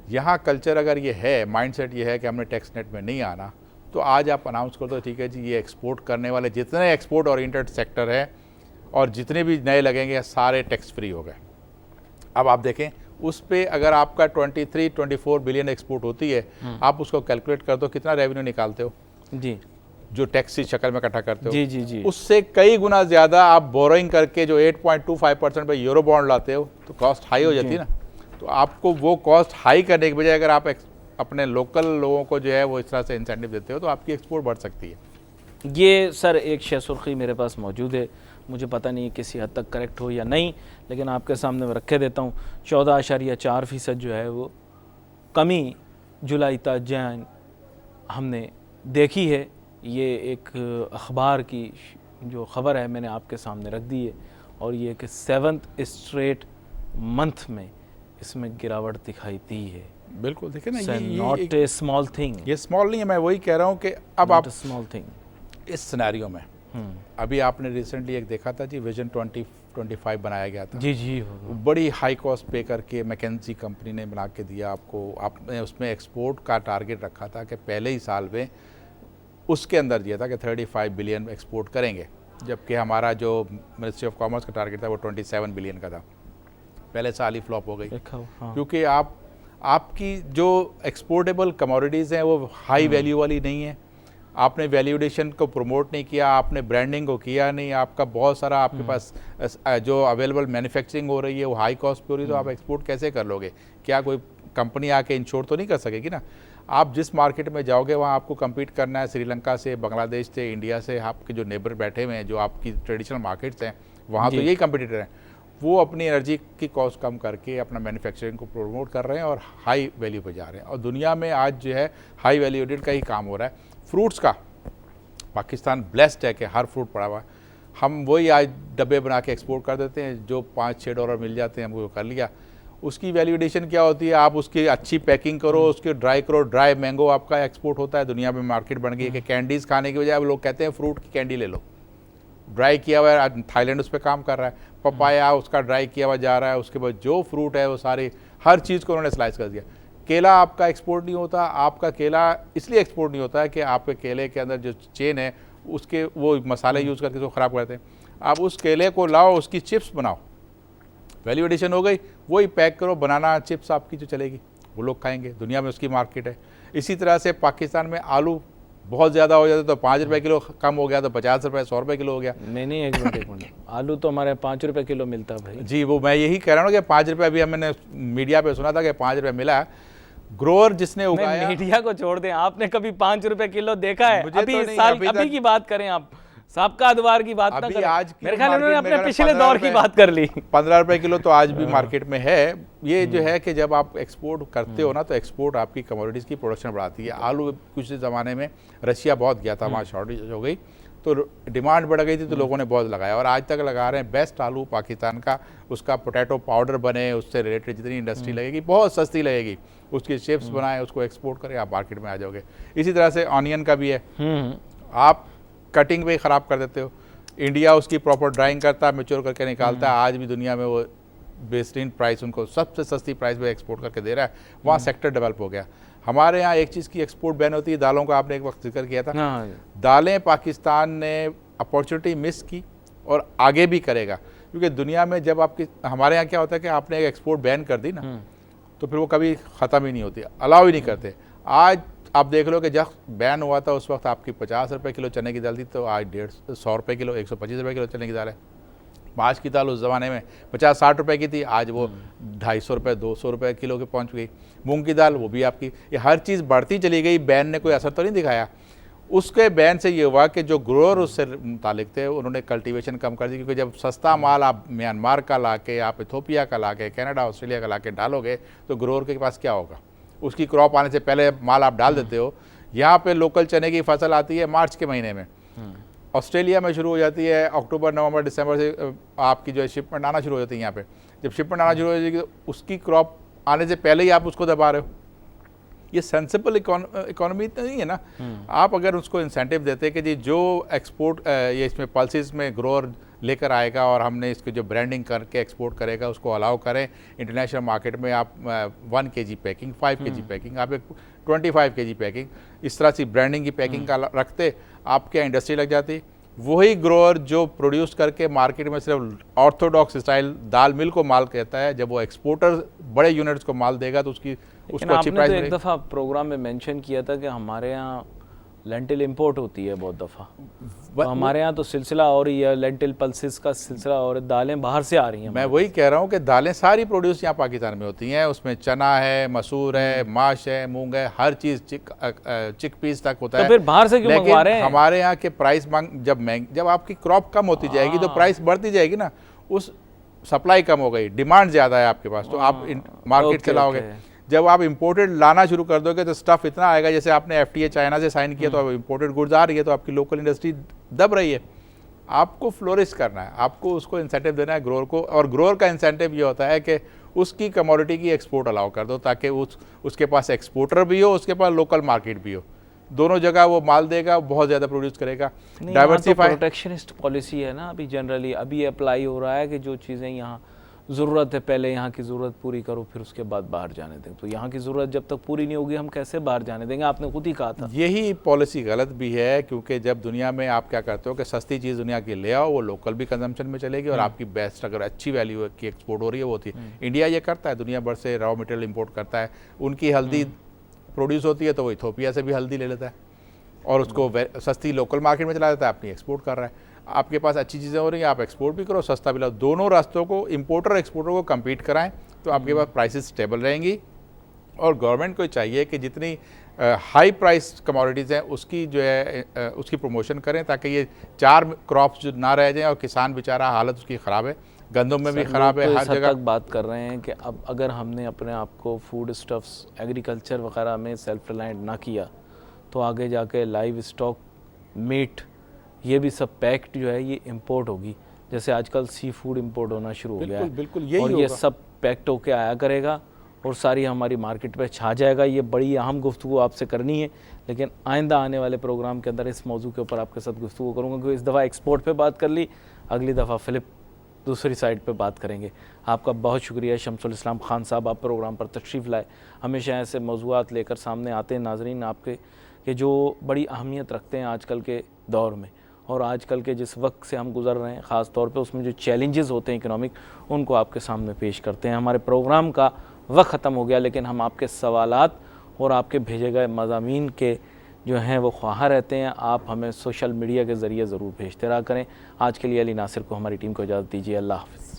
यहाँ कल्चर अगर ये है, माइंडसेट ये है कि हमने टैक्स नेट में नहीं आना, तो आज आप अनाउंस कर दो, ठीक है जी, ये एक्सपोर्ट करने वाले जितने एक्सपोर्ट ओरिएंटेड सेक्टर है और जितने भी नए लगेंगे सारे टैक्स फ्री हो गए। अब आप देखें उस पे अगर आपका 23-24 बिलियन एक्सपोर्ट होती है, आप उसको कैलकुलेट कर दो कितना रेवेन्यू निकालते हो जी, जो टैक्स की शक्ल में इकट्ठा करते हो। जी। उससे कई गुना ज़्यादा आप बोरोइंग करके जो 8.25% पे यूरो बॉन्ड लाते हो, तो कॉस्ट हाई हो जाती है ना। तो आपको वो कॉस्ट हाई करने के बजाय अगर आप अपने लोकल लोगों को जो है वो इस तरह से इंसेंटिव देते हो, तो आपकी एक्सपोर्ट बढ़ सकती है। ये सर एक शय सुर्खी मेरे पास मौजूद है, मुझे पता नहीं किसी हद तक करेक्ट हो या नहीं, लेकिन आपके सामने मैं रखे देता हूँ। 14.4% जो है वो कमी जुलाई तक जैन हमने देखी है। ये एक अखबार की जो ख़बर है मैंने आपके सामने रख दी है, और ये कि 7th स्ट्रेट मंथ में इसमें गिरावट दिखाई दी है। बिल्कुल, देखिए ना, ये नॉट ए स्मॉल थिंग, ये स्मॉल नहीं है। मैं वही कह रहा हूँ कि अब आप स्मॉल थिंग इस सिनेरियो में अभी आपने रिसेंटली एक देखा था जी, विजन 25 बनाया गया था। जी जी। बड़ी हाई कॉस्ट पे करके मैकेंजी कंपनी ने बना के दिया आपको। आपने उसमें एक्सपोर्ट का टारगेट रखा था कि पहले ही साल में उसके अंदर दिया था कि 35 बिलियन एक्सपोर्ट करेंगे, जबकि हमारा जो मिनिस्ट्री ऑफ कॉमर्स का टारगेट था वो 27 बिलियन का था। पहले साल ही फ्लॉप हो गई, हाँ। क्योंकि आपकी जो एक्सपोर्टेबल कमोडिटीज़ हैं वो हाई वैल्यू वाली नहीं है। आपने वैल्यूडेशन को प्रमोट नहीं किया, आपने ब्रांडिंग को किया नहीं, आपका बहुत सारा आपके पास जो अवेलेबल मैन्युफैक्चरिंग हो रही है वो हाई कॉस्ट पे हो रही है, तो आप एक्सपोर्ट कैसे कर लोगे? क्या कोई कंपनी आके इंश्योर तो नहीं कर सकेगी ना? आप जिस मार्केट में जाओगे वहाँ आपको कम्पीट करना है श्रीलंका से, बांग्लादेश से, इंडिया से, आपके जो नेबर बैठे हुए हैं, जो आपकी ट्रेडिशनल मार्केट्स हैं, वहाँ तो यही कंपटीटर हैं। वो अपनी एनर्जी की कॉस्ट कम करके अपना मैन्युफैक्चरिंग को प्रमोट कर रहे हैं और हाई वैल्यू पे जा रहे हैं। और दुनिया में आज जो है हाई वैल्यू एडेड का ही काम हो रहा है। फ्रूट्स का पाकिस्तान ब्लेस्ड है कि हर फ्रूट पड़ा हुआ है। हम वही आज डब्बे बना के एक्सपोर्ट कर देते हैं, जो $5-6 मिल जाते हैं हमको कर लिया। उसकी वैल्यूडेशन क्या होती है? आप उसकी अच्छी पैकिंग करो, उसके ड्राई करो। ड्राई मैंगो आपका एक्सपोर्ट होता है, दुनिया में मार्केट बन गई है कि कैंडीज़ खाने की बजाय अब लोग कहते हैं फ्रूट की कैंडी ले लो। ड्राई किया हुआ है, आज थाईलैंड उस पर काम कर रहा है। पपाया उसका ड्राई किया हुआ जा रहा है। उसके बाद जो फ्रूट है वो सारे हर चीज़ को उन्होंने स्लाइस कर दिया। केला आपका एक्सपोर्ट नहीं होता। आपका केला इसलिए एक्सपोर्ट नहीं होता है कि आपके केले के अंदर जो चेन है उसके वो मसाले यूज़ करके उसको ख़राब करते हैं। आप उस केले को लाओ, उसकी चिप्स बनाओ, वैल्यू एडिशन हो गई, वही पैक करो, बनाना चिप्स आपकी जो चलेगी वो लोग खाएंगे। दुनिया में उसकी मार्केट है। इसी तरह से पाकिस्तान में आलू बहुत ज़्यादा हो जाता तो ₹5 किलो, कम हो गया तो ₹50 ₹100 किलो हो गया। नहीं, एक मिनट आलू तो हमारे ₹5 किलो मिलता है भाई। जी, वो मैं यही कह रहा हूँ कि ₹5 अभी मैंने मीडिया पे सुना था कि ₹5 मिला। ग्रोअर जिसने उगाया, मीडिया को छोड़ दें, आपने कभी ₹5 किलो देखा है? मुझे अभी तो इस नहीं, साल अभी की बात करें आप, साबका अदवार की बात ना अभी करें। आज की मेरे ख्याल में उन्होंने मार्केट में अपने पिछले दौर की बात कर ली। ₹15 किलो तो आज भी मार्केट में है। ये जो है कि जब आप एक्सपोर्ट करते हो ना, तो एक्सपोर्ट आपकी कमोडिटीज़ की प्रोडक्शन बढ़ाती है। आलू कुछ ज़माने में रशिया बहुत गया था, वहाँ शॉर्टेज हो गई तो डिमांड बढ़ गई थी, तो लोगों ने बहुत लगाया और आज तक लगा रहे हैं। बेस्ट आलू पाकिस्तान का, उसका पोटैटो पाउडर बने, उससे रिलेटेड जितनी इंडस्ट्री लगेगी बहुत सस्ती लगेगी, उसकी चिप्स बनाए, उसको एक्सपोर्ट करें, आप मार्केट में आ जाओगे। इसी तरह से ऑनियन का भी है। आप कटिंग पे ख़राब कर देते हो। इंडिया उसकी प्रॉपर ड्राइंग करता है, मैच्योर करके निकालता है। आज भी दुनिया में वो बेहतरीन प्राइस उनको सबसे सस्ती प्राइस पे एक्सपोर्ट करके दे रहा है। वहाँ सेक्टर डेवलप हो गया। हमारे यहाँ एक चीज़ की एक्सपोर्ट बैन होती है, दालों का आपने एक वक्त जिक्र किया था। दालें पाकिस्तान ने अपॉर्चुनिटी मिस की और आगे भी करेगा, क्योंकि दुनिया में जब आपकी, हमारे यहाँ क्या होता है कि आपने एक एक्सपोर्ट बैन कर दी ना, तो फिर वो कभी ख़त्म ही नहीं होती, अलाउ ही नहीं करते। आज आप देख लो कि जब बैन हुआ था उस वक्त आपकी ₹50 किलो चने की दाल थी, तो आज ₹150 किलो, ₹125 किलो चने की दाल है। माश की दाल उस ज़माने में 50-60 की थी, आज वो ₹250 ₹200 किलो के पहुंच गई। मूंग की दाल वो भी आपकी, ये हर चीज़ बढ़ती चली गई। बैन ने कोई असर तो नहीं दिखाया। उसके बैन से ये हुआ कि जो ग्रोअर उससे मुतालिक थे उन्होंने कल्टीवेशन कम कर दी, क्योंकि जब सस्ता माल आप म्यांमार का ला के, आप इथोपिया का ला के, कनाडा ऑस्ट्रेलिया का ला के डालोगे तो ग्रोअर के पास क्या होगा? उसकी क्रॉप आने से पहले माल आप डाल देते हो। यहाँ पे लोकल चने की फसल आती है मार्च के महीने में, ऑस्ट्रेलिया में शुरू हो जाती है अक्टूबर नवंबर दिसंबर से आपकी जो है शिपमेंट आना शुरू हो जाती है। यहाँ पे जब शिपमेंट आना शुरू हो जाएगी तो उसकी क्रॉप आने से पहले ही आप उसको दबा रहे हो। ये सेंसिबल इकोनॉमी तो नहीं है ना। आप अगर उसको इंसेंटिव देते कि जी जो एक्सपोर्ट ये इसमें पल्सेस में ग्रोअर लेकर आएगा और हमने इसकी जो ब्रांडिंग करके एक्सपोर्ट करेगा उसको अलाउ करें। इंटरनेशनल मार्केट में आप 1 kg पैकिंग, 5 kg पैकिंग, आप एक 25 kg पैकिंग, इस तरह से ब्रांडिंग की पैकिंग का रखते, आपके इंडस्ट्री लग जाती। वही ग्रोअर जो प्रोड्यूस करके मार्केट में सिर्फ ऑर्थोडॉक्स स्टाइल दाल मिल को माल कहता है, जब वो एक्सपोर्टर बड़े यूनिट्स को माल देगा तो उसको अच्छी प्राइस मिलेगी। एक दफ़ा प्रोग्राम में मेंशन किया था कि हमारे यहाँ लेंटिल इंपोर्ट होती है बहुत दफ़ा, तो हमारे यहाँ तो सिलसिला और ही है, लेंटिल पल्सेस का सिलसिला, और दालें बाहर से आ रही हैं। मैं वही कह रहा हूँ कि दालें सारी प्रोड्यूस यहाँ पाकिस्तान में होती हैं। उसमें चना है, मसूर है, माश है, मूंग है, हर चीज़ चिक पीस तक होता है। तो फिर बाहर से क्यों मंगवा रहे हैं? हमारे यहाँ के प्राइस जब आपकी क्रॉप कम होती जाएगी तो प्राइस बढ़ती जाएगी ना। उस सप्लाई कम हो गई, डिमांड ज़्यादा है आपके पास, तो आप मार्केट चलाओगे। जब आप इंपोर्टेड लाना शुरू कर दोगे तो स्टफ इतना आएगा, जैसे आपने FTA चाइना से साइन किया तो अब इंपोर्टेड गुड्स आ रही है, तो आपकी लोकल इंडस्ट्री दब रही है। आपको फ्लोरिश करना है, आपको उसको इंसेंटिव देना है ग्रोअर को, और ग्रोअर का इंसेंटिव ये होता है कि उसकी कमोडिटी की एक्सपोर्ट अलाउ कर दो, ताकि उसके पास एक्सपोर्टर भी हो, उसके पास लोकल मार्केट भी हो। दोनों जगह वो माल देगा, बहुत ज़्यादा प्रोड्यूस करेगा। डाइवर्सिफाई प्रोटेक्शनिस्ट पॉलिसी है ना अभी जनरली, अभी अप्लाई हो रहा है कि जो चीज़ें यहाँ ज़रूरत है पहले यहाँ की ज़रूरत पूरी करो, फिर उसके बाद बाहर जाने दें। तो यहाँ की ज़रूरत जब तक पूरी नहीं होगी हम कैसे बाहर जाने देंगे? आपने खुद ही कहा था। यही पॉलिसी गलत भी है, क्योंकि जब दुनिया में आप क्या करते हो कि सस्ती चीज़ दुनिया की ले आओ, वो लोकल भी कंजम्पशन में चलेगी और आपकी बेस्ट अगर अच्छी वैल्यू की एक्सपोर्ट हो रही है वो होती है। इंडिया ये करता है, दुनिया भर से रॉ मटेरियल इंपोर्ट करता है। उनकी हल्दी प्रोड्यूस होती है तो वो इथोपिया से भी हल्दी ले लेता है और उसको सस्ती लोकल मार्केट में चला देता है, अपनी एक्सपोर्ट कर रहा है। आपके पास अच्छी चीज़ें हो रही हैं, आप एक्सपोर्ट भी करो, सस्ता भी लाओ। दोनों रास्तों को, इंपोर्टर और एक्सपोर्टर को कम्पीट कराएं तो आपके पास प्राइसेस स्टेबल रहेंगी। और गवर्नमेंट को चाहिए कि जितनी हाई प्राइस कमोडिटीज़ हैं उसकी जो है उसकी प्रमोशन करें, ताकि ये 4 क्रॉप्स जो ना रह जाएं और किसान बेचारा हालत उसकी ख़राब है, गंदम में भी ख़राब है, हर जगह। तक बात कर रहे हैं कि अब अगर हमने अपने आप को फूड स्टफ्स, एग्रीकल्चर वगैरह में सेल्फ रिलायंट ना किया तो आगे जाके लाइव स्टॉक, मीट, ये भी सब पैक्ड जो है ये इंपोर्ट होगी। जैसे आजकल सी फूड इंपोर्ट होना शुरू हो गया है, बिल्कुल यही और ये सब पैक्ड होके आया करेगा और सारी हमारी मार्केट पे छा जाएगा। ये बड़ी अहम गुफ्तगू आपसे करनी है, लेकिन आइंदा आने वाले प्रोग्राम के अंदर इस मौजू के ऊपर आपके साथ गुफ्तगू करूँगा, क्योंकि इस दफ़ा एक्सपोर्ट पे बात कर ली, अगली दफ़ा फ़िलिप दूसरी साइड पे बात करेंगे। आपका बहुत शुक्रिया शमसुल इस्लाम खान साहब, आप प्रोग्राम पर तशरीफ़ लाए। हमेशा ऐसे मौज़ूआत लेकर सामने आते हैं नाजरीन आपके, कि जो बड़ी अहमियत रखते हैं आजकल के दौर में और आजकल के जिस वक्त से हम गुज़र रहे हैं, ख़ास तौर पे उसमें जो चैलेंजेस होते हैं इकोनॉमिक, उनको आपके सामने पेश करते हैं। हमारे प्रोग्राम का वक्त ख़त्म हो गया, लेकिन हम आपके सवालात और आपके भेजे गए मज़ामीन के जो हैं वो ख्वाह रहते हैं। आप हमें सोशल मीडिया के ज़रिए ज़रूर भेजते रहा करें। आज के लिए अली नासिर को, हमारी टीम को इजाज़त दीजिए। अल्लाह हाफ़िज़।